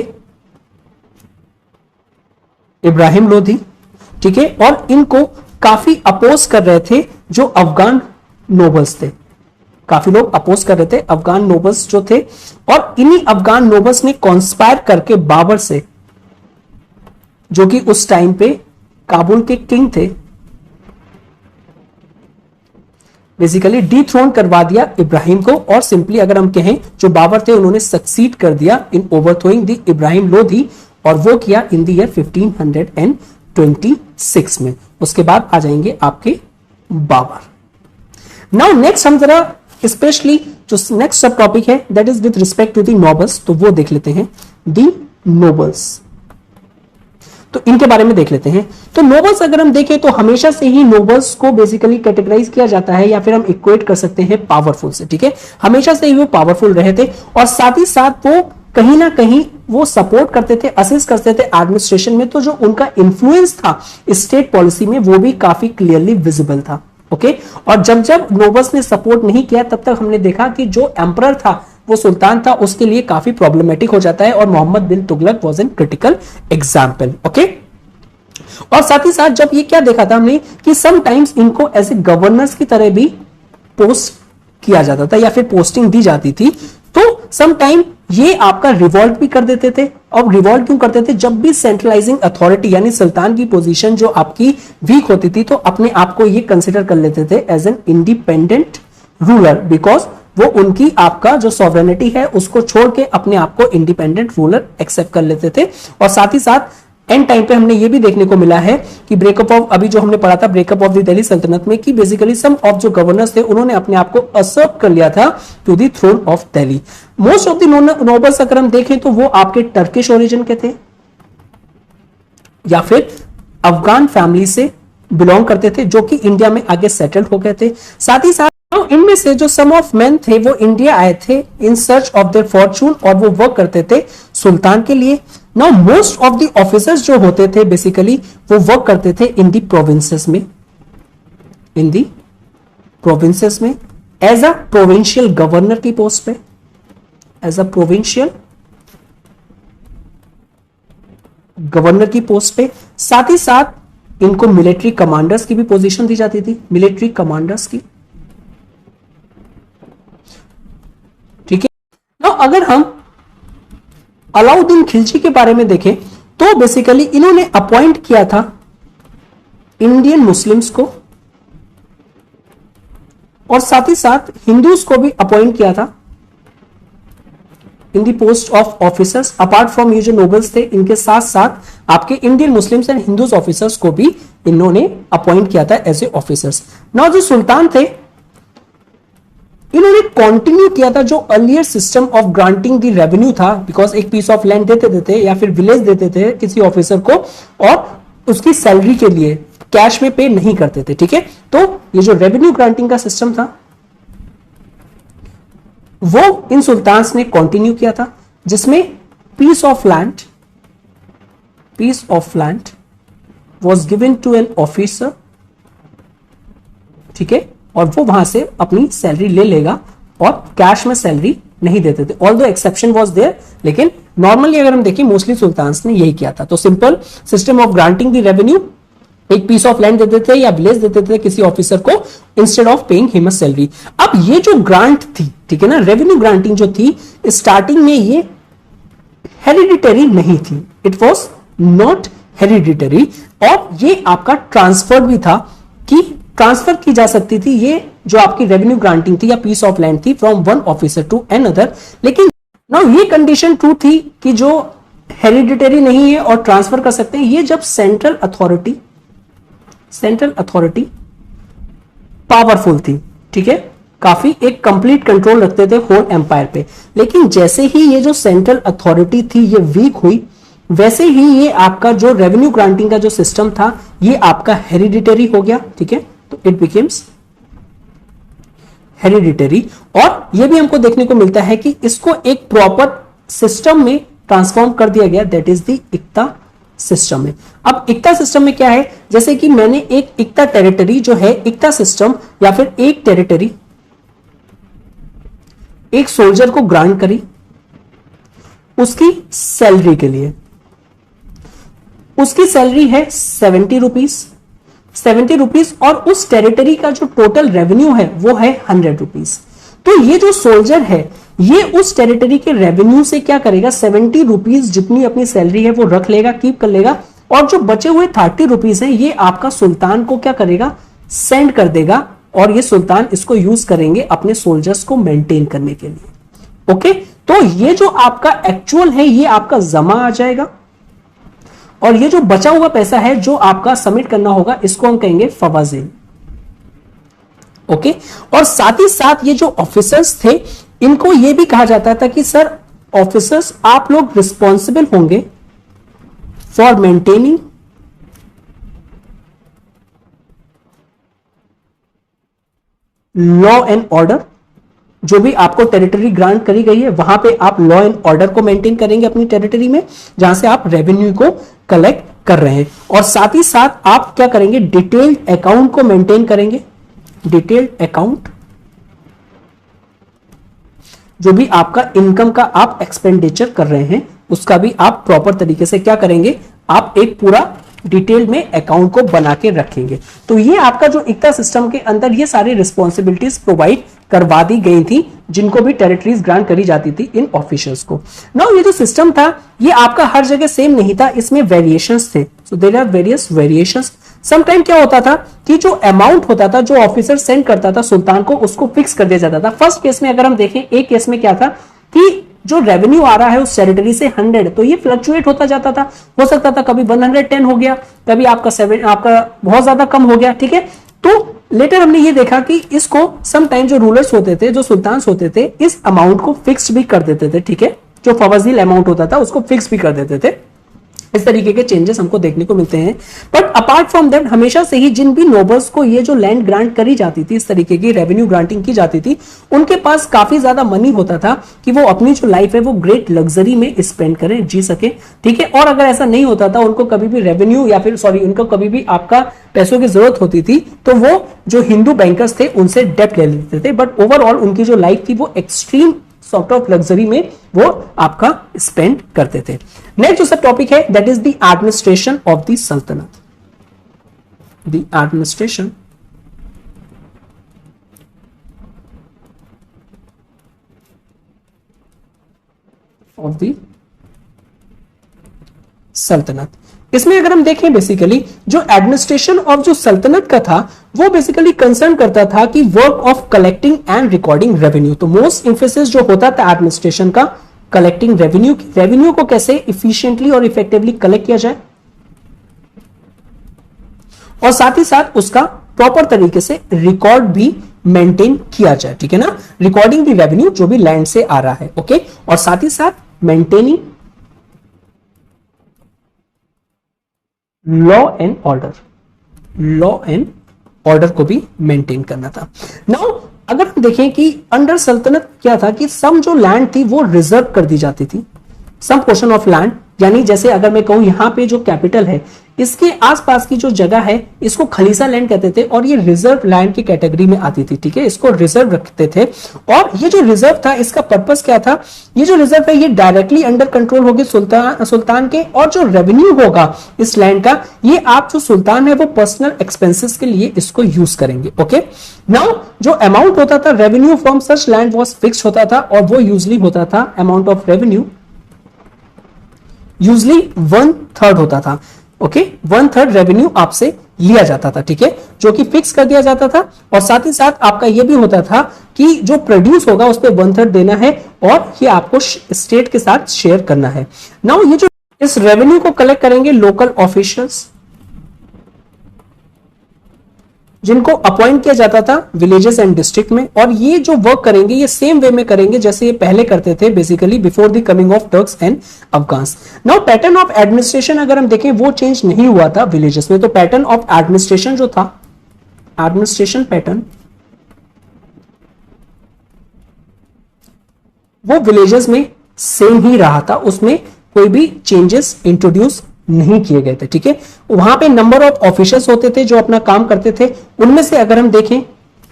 Speaker 2: इब्राहिम लोधी, ठीक है, और इनको काफी अपोज कर रहे थे जो अफगान नोबल्स थे। काफी लोग अपोज कर रहे थे अफगान नोबल्स जो थे, और इन्हीं अफगान नोबल्स ने कॉन्स्पायर करके बाबर से, जो कि उस टाइम पे काबुल के किंग थे, बेसिकली डिथ्रोन करवा दिया इब्राहिम को। और सिंपली अगर हम कहें जो बाबर थे उन्होंने सक्सीड कर दिया इन ओवरथ्रोइंग द इब्राहिम लोधी, और वो किया इन द ईयर 1526 में। उसके बाद आ जाएंगे आपके बाबर। नाउ नेक्स्ट हम जरा स्पेशली जो नेक्स्ट सब टॉपिक है that is with respect to the nobles, तो वो देख लेते हैं दी नोबल्स। तो इनके बारे में देख लेते हैं। तो नोबल्स अगर हम देखें तो हमेशा से ही नोबल्स को बेसिकली कैटेगराइज किया जाता है, या फिर हम इक्वेट कर सकते हैं पावरफुल से, ठीक है। हमेशा से ही वो पावरफुल रहे थे, और साथ ही साथ वो कहीं ना कहीं वो सपोर्ट करते थे, असिस्ट करते थे एडमिनिस्ट्रेशन में। तो जो उनका इन्फ्लुएंस था स्टेट पॉलिसी में वो भी काफी क्लियरली विजिबल था, ओके। और जब जब नोबल्स ने सपोर्ट नहीं किया तब तक हमने देखा कि जो एम्परर था, वो सुल्तान था, उसके लिए काफी प्रॉब्लमेटिक हो जाता है, और Mohammad bin Tughlaq was an critical example, okay. और साथ ही साथ जब ये क्या देखा था हमने कि समटाइम्स इनको एज ए गवर्नर्स की तरह भी पोस्ट किया जाता था, या फिर पोस्टिंग दी जाती थी, तो समटाइम ये आपका रिवॉल्ट भी कर देते थे। अब रिवॉल्ट क्यों करते थे? जब भी सेंट्रलाइजिंग अथॉरिटी यानी सुल्तान की पोजीशन जो आपकी वीक होती थी, तो अपने आप को ये कंसिडर कर लेते थे as an independent ruler, because वो उनकी आपका जो सॉवरेनिटी है उसको छोड़ के अपने आप को इंडिपेंडेंट रूलर एक्सेप्ट कर लेते थे। और साथ ही साथ एंड टाइम पे हमने ये भी देखने को मिला है कि ब्रेकअप ऑफ, अभी जो हमने पढ़ा था breakup of the Delhi Sultanat में, कि बेसिकली सम ऑफ जो गवर्नर्स थे उन्होंने अपने आप को असर्ट कर लिया था to the throne of Delhi. Most of the nobles अगर हम देखें तो वो आपके टर्किश ओरिजिन के थे, या फिर अफगान फैमिली से बिलोंग करते थे, जो कि इंडिया में आगे सेटल हो गए थे। साथ ही साथ इनमें से जो सम ऑफ मेन थे वो इंडिया आए थे in search of their Fortune, और वो वर्क करते थे सुल्तान के लिए। Now most of the officers जो होते थे बेसिकली वो वर्क करते थे इन दी प्रोविंसेस में, इन दी प्रोविंसेस में एज अ प्रोविंशियल गवर्नर की पोस्ट पे, एज अ प्रोविंशियल गवर्नर की पोस्ट पे। साथ ही साथ इनको मिलिट्री कमांडर्स की भी पोजीशन दी जाती थी, मिलिट्री कमांडर्स की, ठीक है। नाउ अगर हम अलाउद्दीन खिलजी के बारे में देखें तो बेसिकली इन्होंने अपॉइंट किया था इंडियन मुस्लिम्स को, और साथ ही साथ हिंदूज को भी अपॉइंट किया था in the post of officers. Apart from ये जो नोबल्स थे, इनके साथ साथ आपके Indian Muslims and Hindus officers को भी इन्होंने अपॉइंट किया था एज ए ऑफिसर्स। नाउ जो सुल्तान थे इन्होंने कंटिन्यू किया था जो earlier system of granting the revenue था, बिकॉज एक पीस ऑफ लैंड देते थे या फिर विलेज देते थे किसी ऑफिसर को, और उसकी सैलरी के लिए कैश में पे नहीं करते थे, ठीक है। तो ये जो रेवेन्यू ग्रांटिंग का सिस्टम था वो इन सुल्तान्स ने कंटिन्यू किया था, जिसमें piece of land was given to an officer, ठीक है, और वो वहां से अपनी सैलरी ले लेगा, और कैश में सैलरी नहीं देते थे। ऑल्दो एक्सेप्शन वाज देयर, लेकिन नॉर्मली अगर हम देखें मोस्टली सुल्तान्स ने यही किया था। तो simple system of granting the revenue, एक पीस ऑफ लैंड देते थे या विलेज देते थे किसी ऑफिसर को instead of paying him salary. अब ये जो ग्रांट थी, ठीक है ना, रेवेन्यू ग्रांटिंग जो थी स्टार्टिंग में ये हेरिडिटरी नहीं थी, इट वॉज नॉट हेरिडिटरी, और ये आपका ट्रांसफर भी था कि ट्रांसफर की जा सकती थी ये जो आपकी रेवेन्यू ग्रांटिंग थी या पीस ऑफ लैंड थी from one officer to another. लेकिन नाउ ये कंडीशन ट्रू थी कि जो हेरिडिटरी नहीं है और ट्रांसफर कर सकते हैं, ये जब सेंट्रल अथॉरिटी पावरफुल थी, ठीक है, काफी एक कंप्लीट कंट्रोल रखते थे होल एम्पायर पे। लेकिन जैसे ही ये जो सेंट्रल अथॉरिटी थी ये वीक हुई, वैसे ही ये आपका जो रेवेन्यू ग्रांटिंग का जो सिस्टम था ये आपका हेरिडिटरी हो गया, ठीक है। तो इट बिकेम्स हेरिडिटरी, और ये भी हमको देखने को मिलता है कि इसको एक प्रॉपर सिस्टम में ट्रांसफॉर्म कर दिया गया, दैट इज द इक्ता सिस्टम में। अब इक्ता सिस्टम में क्या है, जैसे कि मैंने एक इक्ता टेरिटरी जो है, इक्ता सिस्टम या फिर एक टेरिटरी एक सोल्जर को ग्रांट करी उसकी सैलरी के लिए। उसकी सैलरी है 70 रुपीज, 70 रुपीज, और उस टेरिटरी का जो टोटल रेवेन्यू है वो है 100 रुपीज। तो ये जो सोल्जर है ये उस टेरिटरी के रेवेन्यू से क्या करेगा, 70 रुपीज जितनी अपनी सैलरी है वो रख लेगा, कीप कर लेगा, और जो बचे हुए 30 रुपीज है ये आपका सुल्तान को क्या करेगा, सेंड कर देगा, और ये सुल्तान इसको यूज करेंगे अपने सोल्जर्स को मेंटेन करने के लिए। ओके, तो ये जो आपका एक्चुअल है ये आपका जमा आ जाएगा, और ये जो बचा हुआ पैसा है जो आपका सबमिट करना होगा इसको हम कहेंगे फवाजिल। ओके, और साथ ही साथ ये जो ऑफिसर्स थे इनको ये भी कहा जाता था कि सर ऑफिसर्स आप लोग रिस्पॉन्सिबल होंगे for maintaining law and order. जो भी आपको टेरिटरी ग्रांट करी गई है वहां पे आप लॉ एंड ऑर्डर को मेंटेन करेंगे अपनी टेरिटरी में जहां से आप रेवेन्यू को कलेक्ट कर रहे हैं, और साथ ही साथ आप क्या करेंगे, डिटेल्ड अकाउंट को मेंटेन करेंगे। डिटेल्ड अकाउंट, जो भी आपका इनकम का आप एक्सपेंडिचर कर रहे हैं उसका भी आप प्रॉपर तरीके से क्या करेंगे, आप एक पूरा डिटेल में अकाउंट को बना के रखेंगे। तो ये आपका जो इक्ता सिस्टम के अंदर ये सारी रिस्पॉन्सिबिलिटीज प्रोवाइड करवा दी गई थी जिनको भी टेरिटरीज ग्रांट करी जाती थी इन ऑफिशियल्स को। नाउ ये जो सिस्टम था ये आपका हर जगह सेम नहीं था, इसमें वेरिएशंस थे। So there are various variations. Some time क्या होता था कि जो अमाउंट होता था जो ऑफिसर सेंड करता था सुल्तान को उसको फिक्स कर दिया जाता था। फर्स्ट केस में अगर हम देखें, एक केस में क्या था कि जो रेवेन्यू आ रहा है उस टेरिटरी से 100, तो ये फ्लक्चुएट होता जाता था। हो सकता था कभी 110 हो गया, कभी आपका बहुत ज्यादा कम हो गया, ठीक है। तो लेटर हमने ये देखा कि इसको सम टाइम जो रूलर्स होते थे, जो सुल्तान होते थे, इस अमाउंट को फिक्स भी कर देते थे, ठीक है। जो फवाजील अमाउंट होता था उसको फिक्स भी कर देते थे। इस तरीके के चेंजेस हमको देखने को मिलते हैं। बट अपार्ट फ्रॉम दैट हमेशा से ही जिन भी नोबल्स को ये जो लैंड ग्रांट करी जाती थी, इस तरीके की रेवेन्यू ग्रांटिंग की जाती थी, उनके पास काफी ज्यादा मनी होता था कि वो अपनी जो लाइफ है वो ग्रेट लग्जरी में स्पेंड करें, जी सके, ठीक है। और अगर ऐसा नहीं होता था, उनको कभी भी रेवेन्यू या फिर उनको कभी भी आपका पैसों की जरूरत होती थी तो वो जो हिंदू बैंकर्स थे उनसे डेप्ट ले लेते थे। बट ओवरऑल उनकी जो लाइफ थी वो एक्सट्रीम सॉर्ट ऑफ लग्जरी में वो आपका स्पेंड करते थे। नेक्स्ट जो सब टॉपिक है that is the administration of the सल्तनत। द एडमिनिस्ट्रेशन ऑफ द सल्तनत। इसमें अगर हम देखें बेसिकली जो एडमिनिस्ट्रेशन ऑफ जो सल्तनत का था वो बेसिकली कंसर्न करता था कि work of collecting and recording revenue. तो मोस्ट इंफोसिस जो होता था एडमिनिस्ट्रेशन का कलेक्टिंग रेवेन्यू, रेवेन्यू को कैसे इफिशिएंटली और इफेक्टिवली कलेक्ट किया जाए और साथ ही साथ उसका प्रॉपर तरीके से रिकॉर्ड भी मेंटेन किया जाए, ठीक है ना। रिकॉर्डिंग द रेवेन्यू जो भी लैंड से आ रहा है, ओके, और साथ ही साथ maintaining law and order, law and order को भी मेंटेन करना था। नाउ अगर हम देखें कि अंडर सल्तनत क्या था कि सम जो लैंड थी वो रिजर्व कर दी जाती थी, सम पोर्शन ऑफ लैंड, यानी जैसे अगर मैं कहूं यहां पे जो कैपिटल है इसके आसपास की जो जगह है इसको खलीसा लैंड कहते थे और ये रिजर्व लैंड की कैटेगरी में आती थी, ठीक है। इसको रिजर्व रखते थे और ये जो रिजर्व था इसका पर्पस क्या था, ये जो रिजर्व है ये डायरेक्टली अंडर कंट्रोल होगी सुल्तान के, और जो रेवेन्यू होगा इस लैंड का ये आप जो सुल्तान है वो पर्सनल एक्सपेंसेस के लिए इसको यूज करेंगे, ओके। नाउ जो अमाउंट होता था revenue from such land was fix होता था और वो यूजली होता था अमाउंट ऑफ रेवेन्यू यूजली 1/3 होता था, ओके। 1/3 रेवेन्यू आपसे लिया जाता था, ठीक है, जो कि फिक्स कर दिया जाता था। और साथ ही साथ आपका यह भी होता था कि जो प्रोड्यूस होगा उस पर 1/3 देना है और ये आपको स्टेट के साथ शेयर करना है। नाउ ये जो इस रेवेन्यू को कलेक्ट करेंगे लोकल ऑफिशियल्स जिनको अपॉइंट किया जाता था विलेजेस एंड डिस्ट्रिक्ट में, और ये जो वर्क करेंगे ये सेम वे में करेंगे जैसे ये पहले करते थे basically before the coming of Turks and Afghans. Now pattern of administration अगर हम देखें वो चेंज नहीं हुआ था विलेजेस में। तो पैटर्न ऑफ एडमिनिस्ट्रेशन जो था, एडमिनिस्ट्रेशन पैटर्न वो विलेजेस में सेम ही रहा था, उसमें कोई भी चेंजेस इंट्रोड्यूस नहीं किए गए थे, ठीक है। वहां पे नंबर ऑफ ऑफिसर्स होते थे जो अपना काम करते थे, उनमें से अगर हम देखें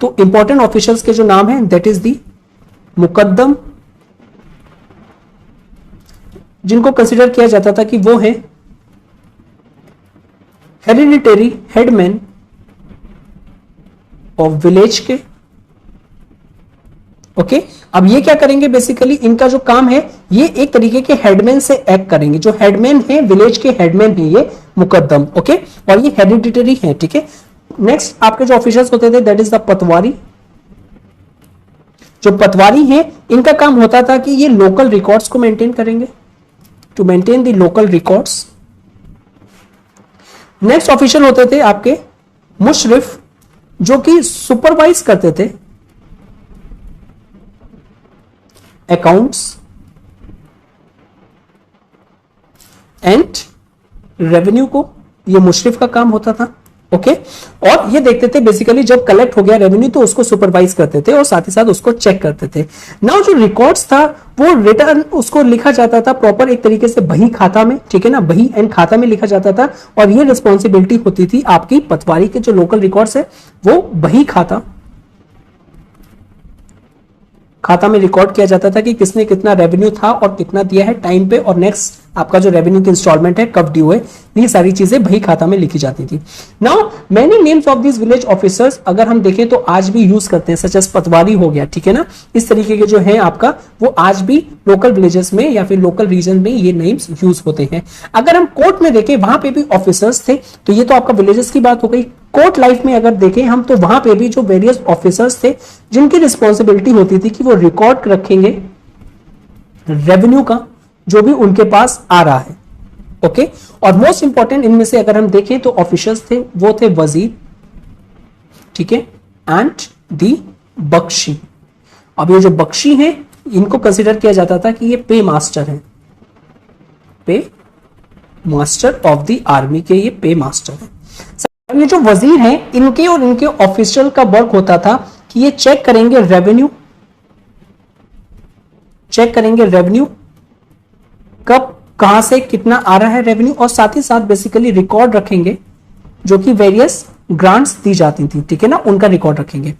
Speaker 2: तो इंपॉर्टेंट ऑफिसर्स के जो नाम है दैट इज दी मुकद्दम, जिनको कंसिडर किया जाता था कि वो है हेरिडिटरी हेडमैन ऑफ विलेज के। ओके, अब ये क्या करेंगे, बेसिकली इनका जो काम है ये एक तरीके के हेडमैन से एक्ट करेंगे। जो हेडमैन है, विलेज के हेडमैन है ये मुकद्दम। ओके, और ये हेरिडिटरी है। ठीक है, नेक्स्ट आपके जो ऑफिसर्स होते थे दैट इज द पटवारी। जो पटवारी हैं इनका काम होता था कि ये लोकल रिकॉर्ड्स को मेंटेन करेंगे, to maintain the local records. Next official होते थे आपके मुशरिफ, जो कि सुपरवाइज करते थे अकाउंट्स एंड रेवेन्यू को, ये मुशरिफ का काम होता था। ओके, और ये देखते थे बेसिकली जब कलेक्ट हो गया रेवेन्यू तो उसको सुपरवाइज करते थे और साथ ही साथ उसको चेक करते थे। नाउ जो रिकॉर्ड्स था वो रिटर्न उसको लिखा जाता था प्रॉपर एक तरीके से बही खाता में। ठीक है ना, बही एंड खाता में लिखा जाता था और ये रिस्पॉन्सिबिलिटी होती थी आपकी पटवारी के। जो लोकल रिकॉर्ड्स है वो बही खाता में रिकॉर्ड किया जाता था कि किसने कितना रेवेन्यू था और कितना दिया है टाइम पे, और नेक्स्ट आपका जो रेवेन्यू की इंस्टॉलमेंट है कब ड्यू है, ये सारी चीजें बही खाता में लिखी जाती थी। Now many names of this village officers अगर हम देखें तो आज भी यूज करते हैं, सच एज पटवारी हो गया। ठीक है ना, इस तरीके के जो है आपका वो आज भी लोकल विलेजेस में या फिर लोकल रीजन में ये नेम्स यूज होते हैं। अगर हम कोर्ट में देखें वहां पे भी ऑफिसर्स थे, तो ये तो आपका विलेजेस की बात हो गई। कोर्ट लाइफ में अगर देखें हम तो वहां पे भी जो वेरियस ऑफिसर्स थे जिनकी रिस्पॉन्सिबिलिटी होती थी कि वो रिकॉर्ड रखेंगे रेवेन्यू का जो भी उनके पास आ रहा है। ओके, और मोस्ट इंपॉर्टेंट इनमें से अगर हम देखें तो ऑफिसर्स थे वो थे वजीर, ठीक है, एंड दी बख्शी। अब ये जो बख्शी हैं इनको कंसिडर किया जाता था कि ये पे मास्टर हैं, पे मास्टर ऑफ द आर्मी के ये पे मास्टर हैं। ये जो वजीर हैं इनके और इनके ऑफिशियल का वर्क होता था कि ये चेक करेंगे रेवेन्यू, चेक करेंगे रेवेन्यू कब कहां से कितना आ रहा है रेवेन्यू, और साथ ही साथ बेसिकली रिकॉर्ड रखेंगे जो कि वेरियस ग्रांट्स दी जाती थी। ठीक है ना, उनका रिकॉर्ड रखेंगे।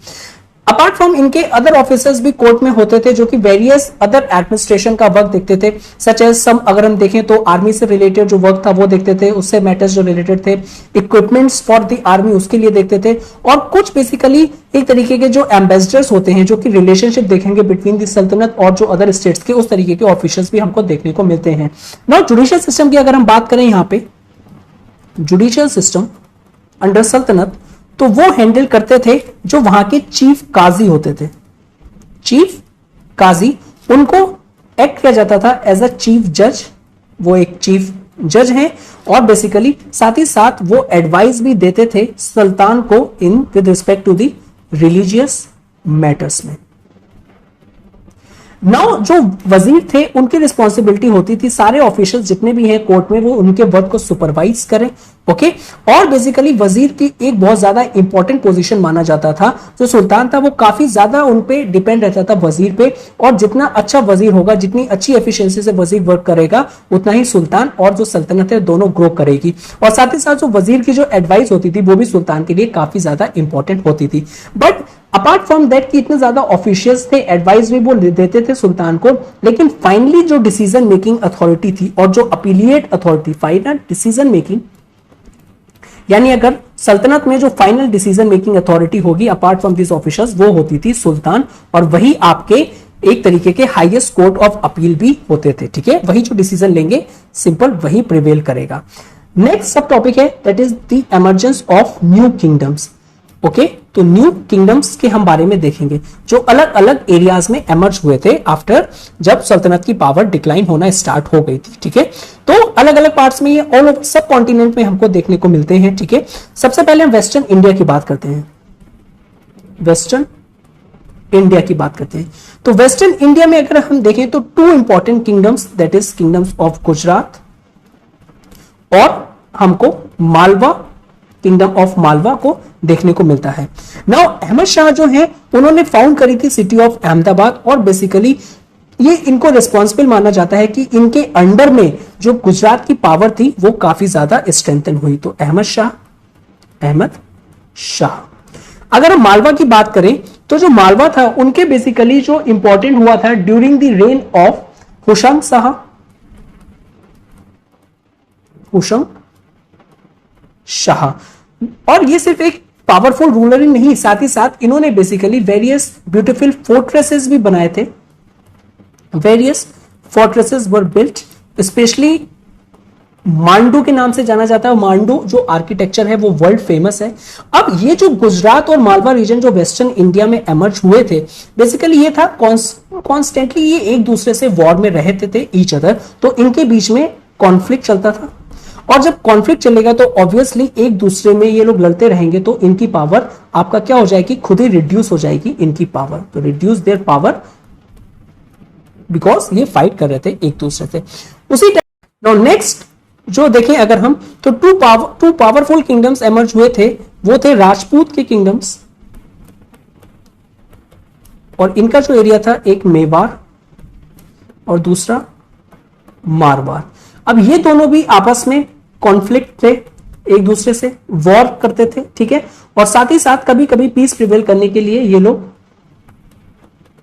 Speaker 2: अपार्ट फ्रॉम इनके अदर ऑफिसर्स भी कोर्ट में होते थे जो कि वेरियस अदर एडमिनिस्ट्रेशन का वर्क देखते थे, सच एज सम अगर हम देखें तो आर्मी से रिलेटेड जो वर्क था वो देखते थे, उससे मैटर्स जो रिलेटेड थे, इक्विपमेंट्स फॉर द आर्मी उसके लिए देखते थे, और कुछ बेसिकली एक तरीके के जो एम्बेसडर्स होते हैं जो कि रिलेशनशिप देखेंगे बिटवीन द सल्तनत और जो अदर स्टेट्स के, उस तरीके के ऑफिसर्स भी हमको देखने को मिलते हैं। नाउ जुडिशियल सिस्टम की अगर हम बात करें यहां पे जुडिशियल सिस्टम अंडर सल्तनत, तो वो हैंडल करते थे जो वहां के चीफ काजी होते थे। चीफ काजी, उनको एक्ट किया जाता था एज अ चीफ जज, वो एक चीफ जज हैं, और बेसिकली साथ ही साथ वो एडवाइस भी देते थे सुल्तान को in with respect to the religious matters में। नाउ जो वजीर थे उनकी रिस्पॉन्सिबिलिटी होती थी सारे ऑफिशियल जितने भी हैं कोर्ट में वो उनके वर्क को सुपरवाइज करें। ओके, और बेसिकली वजीर की एक बहुत ज्यादा इंपॉर्टेंट पोजीशन माना जाता था। जो सुल्तान था वो काफी ज्यादा उन पे डिपेंड रहता था वजीर पे, और जितना अच्छा वजीर होगा, जितनी अच्छी एफिशिएंसी से वजीर वर्क करेगा, उतना ही सुल्तान और जो सल्तनत है दोनों ग्रो करेगी। और साथ ही साथ जो वजीर की जो एडवाइस होती थी वो भी सुल्तान के लिए काफी ज्यादा इंपॉर्टेंट होती थी। बट अपार्ट फ्रॉम दैट कि इतने ज्यादा ऑफिशियल्स थे, एडवाइस भी वो देते थे सुल्तान को, लेकिन फाइनली जो डिसीजन मेकिंग अथॉरिटी थी और जो appellate authority, final decision making, यानी अगर सल्तनत में जो फाइनल डिसीजन मेकिंग अथॉरिटी होगी अपार्ट फ्रॉम दिस ऑफिसर्स, वो होती थी सुल्तान, और वही आपके एक तरीके के हाईएस्ट कोर्ट ऑफ अपील भी होते थे। ठीक है, वही जो डिसीजन लेंगे सिंपल वही प्रिवेल करेगा। नेक्स्ट सब टॉपिक है that is the emergence of new kingdoms. Okay, तो न्यू किंगडम्स के हम बारे में देखेंगे जो अलग अलग एरियाज में एमर्ज हुए थे आफ्टर जब सल्तनत की पावर डिक्लाइन होना स्टार्ट हो गई थी। ठीक है, तो अलग अलग पार्ट्स में ये ऑल ओवर सब कॉन्टिनेंट में हमको देखने को मिलते हैं। ठीक है, सबसे पहले हम वेस्टर्न इंडिया की बात करते हैं। वेस्टर्न इंडिया की बात करते हैं तो वेस्टर्न इंडिया में अगर हम देखें तो two important kingdoms that is kingdoms of Gujarat और हमको मालवा, किंगडम ऑफ मालवा को देखने को मिलता है। नाउ अहमद शाह जो है उन्होंने फाउंड करी थी सिटी ऑफ अहमदाबाद, और बेसिकली ये इनको रिस्पॉन्सिबल माना जाता है कि इनके अंडर में जो गुजरात की पावर थी वो काफी ज्यादा स्ट्रेंथन हुई। तो अहमद शाह। अगर हम मालवा की बात करें तो जो मालवा था उनके बेसिकली जो इंपॉर्टेंट हुआ था during the reign of Husham Shah, Husham Shah. और ये सिर्फ एक पावरफुल रूलर ही नहीं, साथ ही साथ इन्होंने बेसिकली वेरियस ब्यूटीफुल फोर्ट्रेसेस भी बनाए थे। Various fortresses were built, specially Mandu के नाम से जाना जाता है। मांडू जो आर्किटेक्चर है वो वर्ल्ड फेमस है। अब ये जो गुजरात और मालवा रीजन जो वेस्टर्न इंडिया में एमर्ज हुए थे, बेसिकली ये था कॉन्स्टेंटली ये एक दूसरे से वॉर में रहते थे ईच अदर, तो इनके बीच में कॉन्फ्लिक्ट चलता था। और जब कॉन्फ्लिक्ट चलेगा तो ऑब्वियसली एक दूसरे में ये लोग लड़ते रहेंगे, तो इनकी पावर आपका क्या हो जाएगी, खुद ही रिड्यूस हो जाएगी इनकी पावर। तो रिड्यूस देयर पावर बिकॉज ये फाइट कर रहे थे एक दूसरे से। उसी टाइम नेक्स्ट जो देखें अगर हम, तो टू पावरफुल किंगडम्स एमर्ज हुए थे, वो थे राजपूत के किंगडम्स, और इनका जो एरिया था एक मेवाड़ और दूसरा मारवाड़। अब ये दोनों भी आपस में कॉन्फ्लिक्ट थे, एक दूसरे से वॉर करते थे, ठीक है। और साथ ही साथ कभी कभी पीस प्रिवेल करने के लिए ये लोग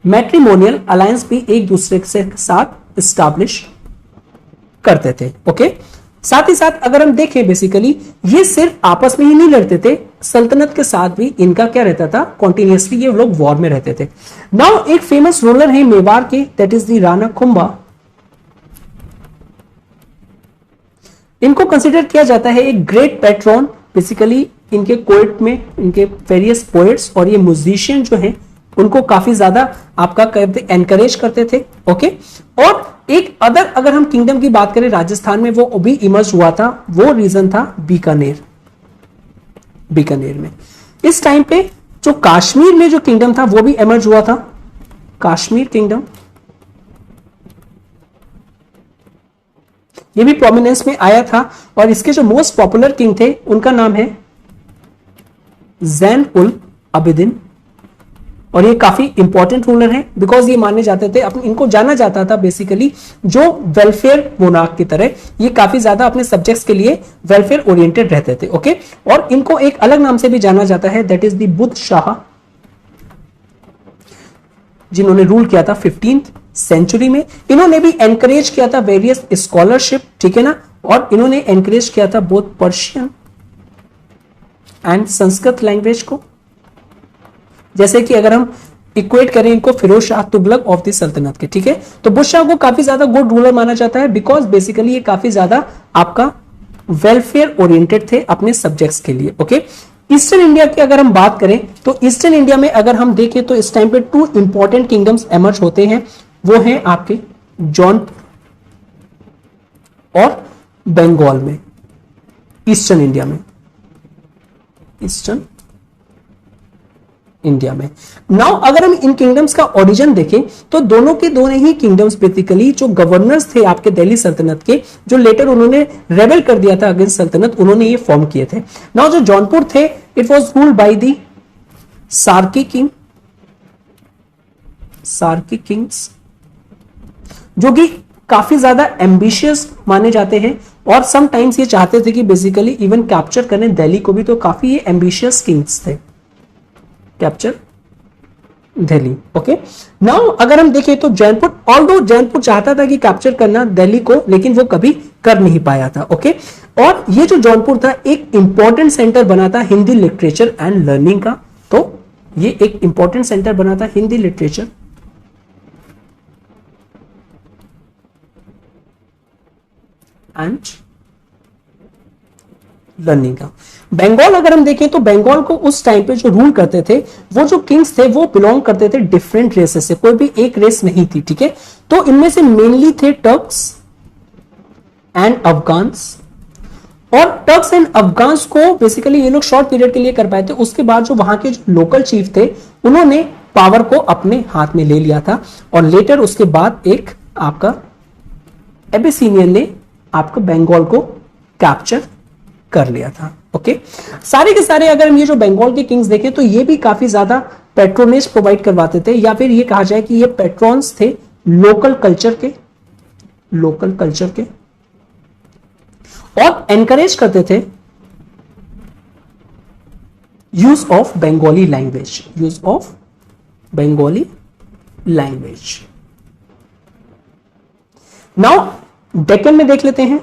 Speaker 2: मैट्रिमोनियल अलायंस भी एक दूसरे के साथ स्टैब्लिश करते थे, ओके। साथ ही साथ अगर हम देखें बेसिकली ये सिर्फ आपस में ही नहीं लड़ते थे, सल्तनत के साथ भी इनका क्या रहता था, कॉन्टिन्यूसली ये लोग वॉर में रहते थे। नाउ एक फेमस रूलर है मेवाड़ के, that is the Rana Kumbha. इनको कंसिडर किया जाता है एक ग्रेट पैट्रॉन, बेसिकली इनके कोर्ट में इनके वेरियस पोएट्स और ये म्यूजिशियन जो हैं उनको काफी ज्यादा आपका एनकरेज करते थे, ओके। और एक अगर हम किंगडम की बात करें राजस्थान में, वो भी इमर्ज हुआ था, वो रीजन था बीकानेर। बीकानेर में इस टाइम पे जो कश्मीर में जो किंगडम था वो भी इमर्ज हुआ था, कश्मीर किंगडम। ये भी प्रोमिनेंस में आया था, और इसके जो मोस्ट पॉपुलर किंग थे उनका नाम है ज़ैन उल अबिदिन, और ये काफी इंपॉर्टेंट रूलर है बिकॉज ये माने जाते थे, इनको जाना जाता था बेसिकली जो वेलफेयर मोनार्क की तरह, ये काफी ज्यादा अपने सब्जेक्ट्स के लिए वेलफेयर ओरिएंटेड रहते थे, ओके। और इनको एक अलग नाम से भी जाना जाता है, that is the Buddha Shah, जिन्होंने रूल किया था 15th सेंचुरी में। इन्होंने भी एनकरेज किया था वेरियस स्कॉलरशिप, ठीक है ना, और इन्होंने एनकरेज किया था both Persian and Sanskrit language को। जैसे कि अगर हम इक्वेट करें इनको फिरोज शाह तुगलक ऑफ द सल्तनत के, ठीक है। तो बुद्ध शाह को काफी ज्यादा गुड रूलर माना जाता है बिकॉज बेसिकली ये काफी ज्यादा आपका वेलफेयर ओरिएंटेड थे अपने सब्जेक्ट्स के लिए, ओके। ईस्टर्न इंडिया की अगर हम बात करें तो ईस्टर्न इंडिया में अगर हम देखें तो इस टाइम पे टू इंपॉर्टेंट किंगडम्स एमर्ज होते हैं, वो हैं आपके जौनपुर और बंगाल में, ईस्टर्न इंडिया में, ईस्टर्न इंडिया में। नाउ अगर हम इन किंगडम्स का ओरिजिन देखें तो दोनों के दोनों ही किंगडम्स बेसिकली जो गवर्नर्स थे आपके दिल्ली सल्तनत के, जो लेटर उन्होंने रेबेल कर दिया था अगेंस्ट सल्तनत, उन्होंने ये फॉर्म किए थे। नाउ जो जौनपुर थे it was ruled by the Sarki king, Sarki Kings, जो कि काफी ज्यादा एम्बिशियस माने जाते हैं और समटाइम्स ये चाहते थे कि बेसिकली इवन कैप्चर करें दिल्ली को भी, तो काफी ये एम्बिशियस किंग्स थे, कैप्चर दिल्ली, ओके। नाउ अगर हम देखें तो जौनपुर, ऑल्दो जौनपुर चाहता था कि कैप्चर करना दिल्ली को, लेकिन वो कभी कर नहीं पाया था, ओके। और ये जो जौनपुर था एक इंपॉर्टेंट सेंटर बना था हिंदी लिटरेचर एंड लर्निंग का, तो ये एक इंपॉर्टेंट सेंटर बना था हिंदी लिटरेचर एंड लर्निंग का। बंगाल अगर हम देखें तो बंगाल को उस टाइम पे जो रूल करते थे, वो जो किंग्स थे वो बिलोंग करते थे डिफरेंट रेसेस से, कोई भी एक रेस नहीं थी, ठीक है। तो इनमें से मेनली थे टर्क्स एंड अफगान्स, और टर्क्स एंड अफगान्स को बेसिकली ये लोग शॉर्ट पीरियड के लिए कर पाए थे। उसके बाद जो वहां के जो लोकल चीफ थे उन्होंने पावर को अपने हाथ में ले लिया था, और लेटर उसके बाद एक आपका एबिसिनियन ने आपको बंगाल को कैप्चर कर लिया था, ओके। सारे के सारे अगर हम ये जो बंगाल के किंग्स देखें तो ये भी काफी ज्यादा पेट्रोनेज प्रोवाइड करवाते थे, या फिर ये कहा जाए कि ये पेट्रॉन्स थे लोकल कल्चर के, लोकल कल्चर के, और एनकरेज करते थे use of Bengali language, use of Bengali language. Now Deccan में देख लेते हैं।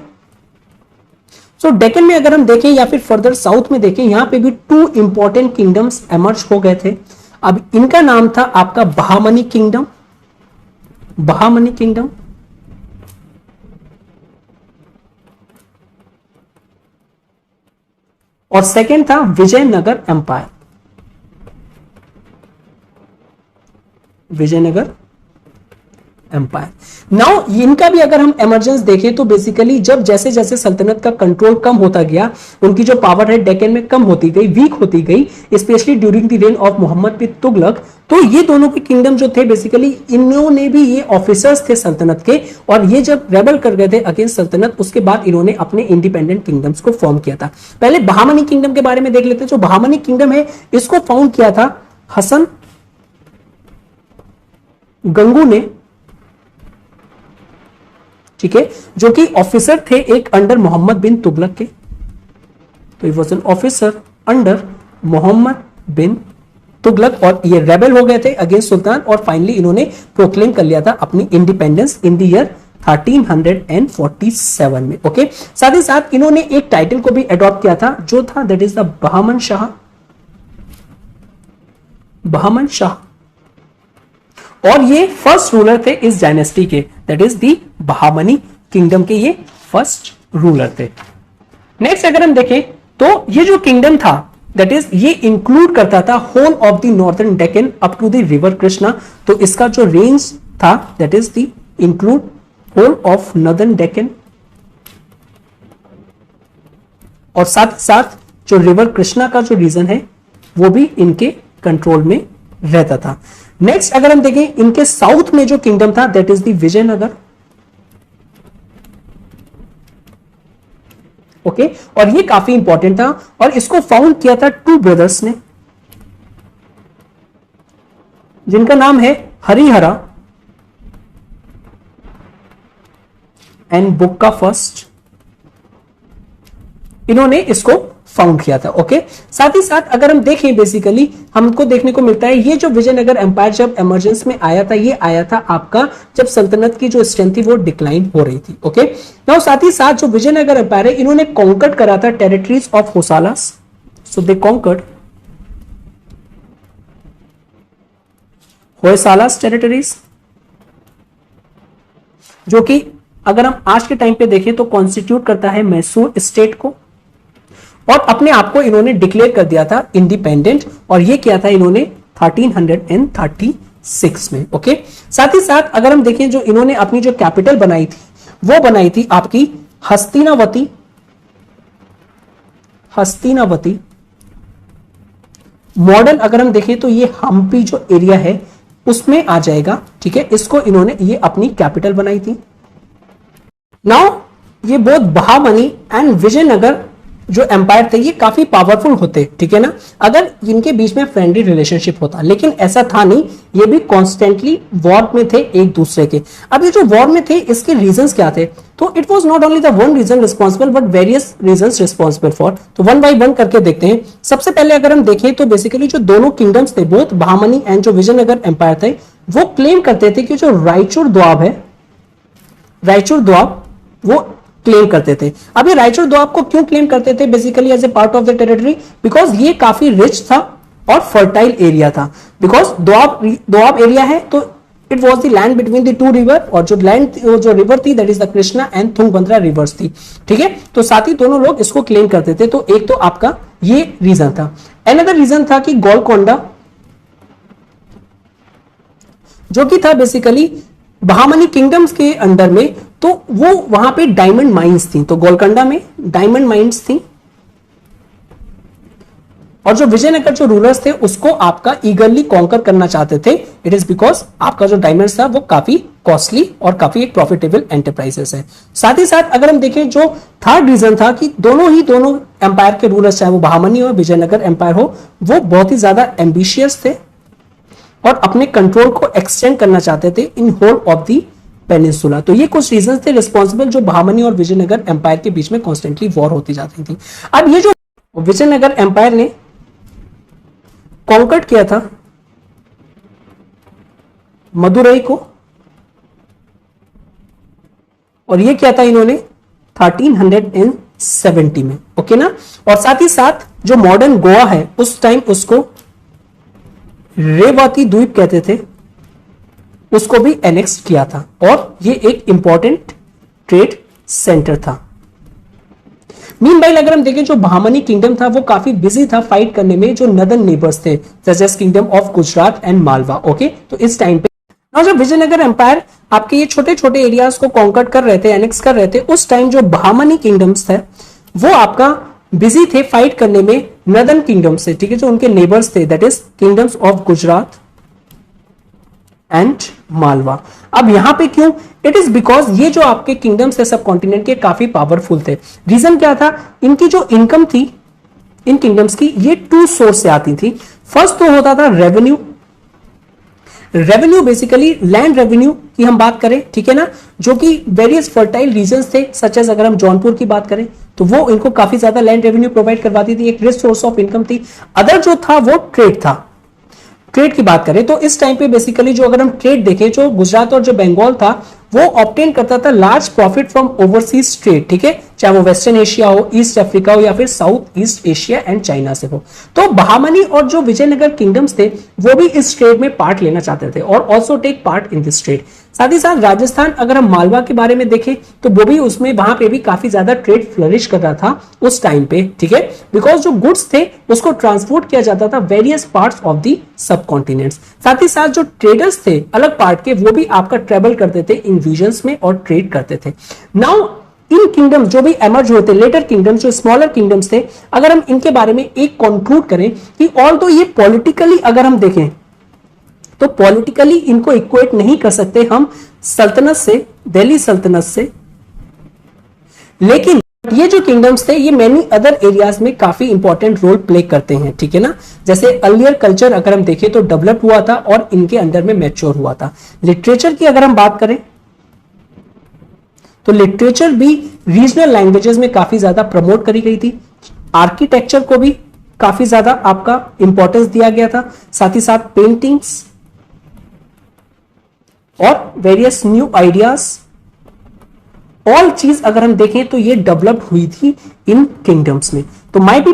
Speaker 2: सो डेक्कन में अगर हम देखें या फिर फर्दर साउथ में देखें, यहां पे भी टू इंपॉर्टेंट किंगडम्स एमर्ज हो गए थे। अब इनका नाम था आपका बहामनी किंगडम, बहामनी किंगडम, और सेकेंड था Vijayanagar empire, Vijayanagar empire. Now इनका भी अगर हम इमरजेंस देखें तो बेसिकली जब जैसे जैसे सल्तनत का कंट्रोल कम होता गया, उनकी जो पावर है डेक्कन में कम होती गई, वीक होती गई, specially during the reign of Mohammad bin Tughlaq, तो ये दोनों के किंगडम जो थे बेसिकली इन्होंने भी, ये ऑफिसर्स थे सल्तनत के, और ये जब रेबल कर गए थे अगेंस्ट सल्तनत, उसके बाद इन्होंने अपने इंडिपेंडेंट किंगडम्स को फॉर्म किया था। पहले बहामनी किंगडम के बारे में देख लेते हैं। जो बहामनी किंगडम है इसको फाउंड किया था हसन गंगू ने, ठीक है, जो कि ऑफिसर थे एक अंडर मोहम्मद बिन तुगलक के। तो he was an officer under Mohammad bin Tughlaq, और ये रेबल हो गए थे अगेंस्ट सुल्तान, और फाइनली इन्होंने प्रोक्लेम कर लिया था अपनी इंडिपेंडेंस इन द ईयर 1347 में। ओके, साथ ही साथ इन्होंने एक टाइटल को भी अडॉप्ट किया था, जो था that is the Bahaman Shah, Bahaman Shah, और ये फर्स्ट रूलर थे इस डायनेस्टी के, that is the Bahmani kingdom के ये फर्स्ट रूलर थे। नेक्स्ट अगर हम देखें तो ये जो किंगडम था दैट इज ये इंक्लूड करता था whole of the northern Deccan up to the river Krishna. तो इसका जो रेंज था that is the include whole of northern Deccan, और साथ साथ जो रिवर कृष्णा का जो रीजन है वो भी इनके कंट्रोल में रहता था। नेक्स्ट अगर हम देखें इनके साउथ में जो किंगडम था that is the Vijayanagar. Okay, और ये काफी इंपॉर्टेंट था, और इसको फाउंड किया था टू ब्रदर्स ने, जिनका नाम है हरिहरा एंड बुक्का फर्स्ट। इन्होंने इसको फाउंड किया था। ओके, साथ ही साथ अगर हम देखें बेसिकली हमको देखने को मिलता है ये जो विजयनगर एम्पायर जब इमरजेंस में आया था, ये आया था आपका जब सल्तनत की जो स्ट्रेंथ थी वो डिक्लाइन हो रही थी। ओके, नाउ साथ ही साथ जो विजयनगर एम्पायर है इन्होंने कॉन्कर्ड करा था territories of Hoysalas. So they conquered Hoysalas territories, जो कि अगर हम आज के टाइम पे देखें तो कॉन्स्टिट्यूट करता है मैसूर स्टेट को, और अपने आप को इन्होंने डिक्लेयर कर दिया था इंडिपेंडेंट, और ये किया था इन्होंने 1336 में। ओके, साथ ही साथ अगर हम देखें जो इन्होंने अपनी जो कैपिटल बनाई थी वो बनाई थी आपकी हस्तिनावती, हस्तिनावती। मॉडर्न अगर हम देखें तो ये हम्पी जो एरिया है उसमें आ जाएगा, ठीक है, इसको इन्होंने ये अपनी कैपिटल बनाई थी। नाउ ये बोथ बहामनी एंड विजयनगर जो एम्पायर थे ये काफी पावरफुल होते, ठीक है ना, अगर इनके बीच में फ्रेंडली रिलेशनशिप होता, लेकिन ऐसा था नहीं, ये भी कॉन्स्टेंटली वॉर में थे एक दूसरे के। अब ये जो वॉर में थे इसके रीजंस क्या थे, तो it was not only the one reason responsible but various reasons responsible for. तो वन बाय वन करके देखते हैं। सबसे पहले अगर हम देखें तो बेसिकली जो दोनों किंगडम्स थे बोथ बहामनी एंड जो विजयनगर एम्पायर थे वो क्लेम करते थे कि जो रायचूर दोआब है, रायचूर दोआब वो क्लेम करते थे। अब ये रायचूर दोआब को क्यों क्लेम करते थे basically as a part of the territory, because ये काफी रिच था और फर्टाइल एरिया था। बिकॉज दोआब एरिया है तो it was the land between the two river, और जो लैंड जो रिवर थी that is the Krishna and Tungabhadra rivers थी, ठीक है, तो साथ ही दोनों लोग इसको क्लेम करते थे। तो एक तो आपका ये रीजन था। अनदर रीजन था कि गोलकोंडा जो कि था बेसिकली बहामनी किंगडम्स के अंडर में, तो वो वहां पे डायमंड माइंस थी, तो गोलकोंडा में डायमंड माइंस थी, और जो विजयनगर जो रूलर्स थे उसको आपका ईगरली कॉन्कर करना चाहते थे। इट इज बिकॉज आपका जो डायमंड्स था वो काफी कॉस्टली और काफी एक प्रॉफिटेबल एंटरप्राइजेस है। साथ ही साथ अगर हम देखें जो थर्ड रीजन था कि दोनों एम्पायर के रूलर्स, चाहे वो बहामनी हो विजयनगर एम्पायर हो, वो बहुत ही ज्यादा एम्बिशियस थे और अपने कंट्रोल को एक्सटेंड करना चाहते थे in whole of the peninsula. तो ये कुछ रीजन थे रिस्पॉन्सिबल जो बहामनी और विजयनगर एम्पायर के बीच में कॉन्स्टेंटली वॉर होती जाती थी। अब ये जो विजयनगर एम्पायर ने कॉन्कर्ड किया था मदुरई को, और ये क्या था इन्होंने 1370 में, ओके ना। और साथ ही साथ जो मॉडर्न गोवा है उस टाइम उसको रेवाती द्वीप कहते थे, उसको भी एनेक्स किया था, और ये एक इंपॉर्टेंट ट्रेड सेंटर था। मीनवाइल अगर हम देखें जो बहामनी किंगडम था वो काफी बिजी था फाइट करने में जो नदर्न नेबर्स थे such as kingdom of Gujarat and Malwa, okay. तो इस टाइम पे ना जब विजयनगर एम्पायर आपके ये छोटे छोटे एरियाज को कॉन्कर कर रहे थे, एनेक्स कर रहे थे, उस टाइम जो बहामनी किंगडम्स थे वो आपका बिजी थे फाइट करने में नदर्न किंगडम से, ठीक है, जो उनके नेबर्स थे, that is kingdoms of Gujarat and Malwa. अब यहां पे क्यों? इट इज बिकॉज ये जो आपके किंगडम्स है सब कॉन्टिनेंट के काफी पावरफुल थे। रीजन क्या था? इनकी जो इनकम थी इन किंगडम्स की, ये टू सोर्स से आती थी। फर्स्ट तो होता था revenue, revenue basically land revenue की हम बात करें, ठीक है ना, जो कि वेरियस फर्टाइल रीजन्स थे, सच एज अगर हम जौनपुर की बात करें तो वो इनको काफी ज्यादा लैंड रेवेन्यू प्रोवाइड करवाती थी, एक रिच सोर्स ऑफ इनकम थी। अदर जो था वो ट्रेड था। ट्रेड की बात करें तो इस टाइम पे बेसिकली जो अगर हम ट्रेड देखें, जो गुजरात और जो बंगाल था वो ऑब्टेन करता था large profit from overseas trade, ठीक है, चाहे वो वेस्टर्न एशिया हो, ईस्ट अफ्रीका हो या फिर south east Asia and China से हो। तो बहामनी और जो विजयनगर किंगडम्स थे वो भी इस ट्रेड में पार्ट लेना चाहते थे और also take part in this trade. साथ ही साथ राजस्थान अगर हम मालवा के बारे में देखें तो वो भी उसमें वहां पे भी काफी ज्यादा ट्रेड फ्लरिश कर रहा था उस टाइम पे, ठीक है, बिकॉज जो गुड्स थे उसको ट्रांसपोर्ट किया जाता था वेरियस पार्ट्स ऑफ दी सब कॉन्टिनेंट्स। साथ ही साथ जो ट्रेडर्स थे अलग पार्ट के वो भी आपका ट्रेवल करते थे इन रीजन्स में और ट्रेड करते थे। नाउ इन किंगडम्स जो भी एमर्ज हुए थे, लेटर किंगडम्स जो स्मॉलर किंगडम्स थे, अगर हम इनके बारे में एक कंक्लूड करें कि ऑल तो ये पॉलिटिकली अगर हम देखें तो पॉलिटिकली इनको इक्वेट नहीं कर सकते हम सल्तनत से, दिल्ली सल्तनत से, लेकिन ये जो किंगडम्स थे ये मेनी अदर एरियाज में काफी इंपॉर्टेंट रोल प्ले करते हैं, ठीक है ना। जैसे अर्लियर कल्चर अगर हम देखें तो डेवलप हुआ था और इनके अंडर में मैच्योर हुआ था। लिटरेचर की अगर हम बात करें तो लिटरेचर भी रीजनल लैंग्वेजेस में काफी ज्यादा प्रमोट करी गई थी। आर्किटेक्चर को भी काफी ज्यादा आपका इंपॉर्टेंस दिया गया था, साथ ही साथ पेंटिंग्स और वेरियस न्यू आइडियाज, ऑल चीज अगर हम देखें तो ये डेवलप हुई थी इन किंगडम्स में। तो माई बी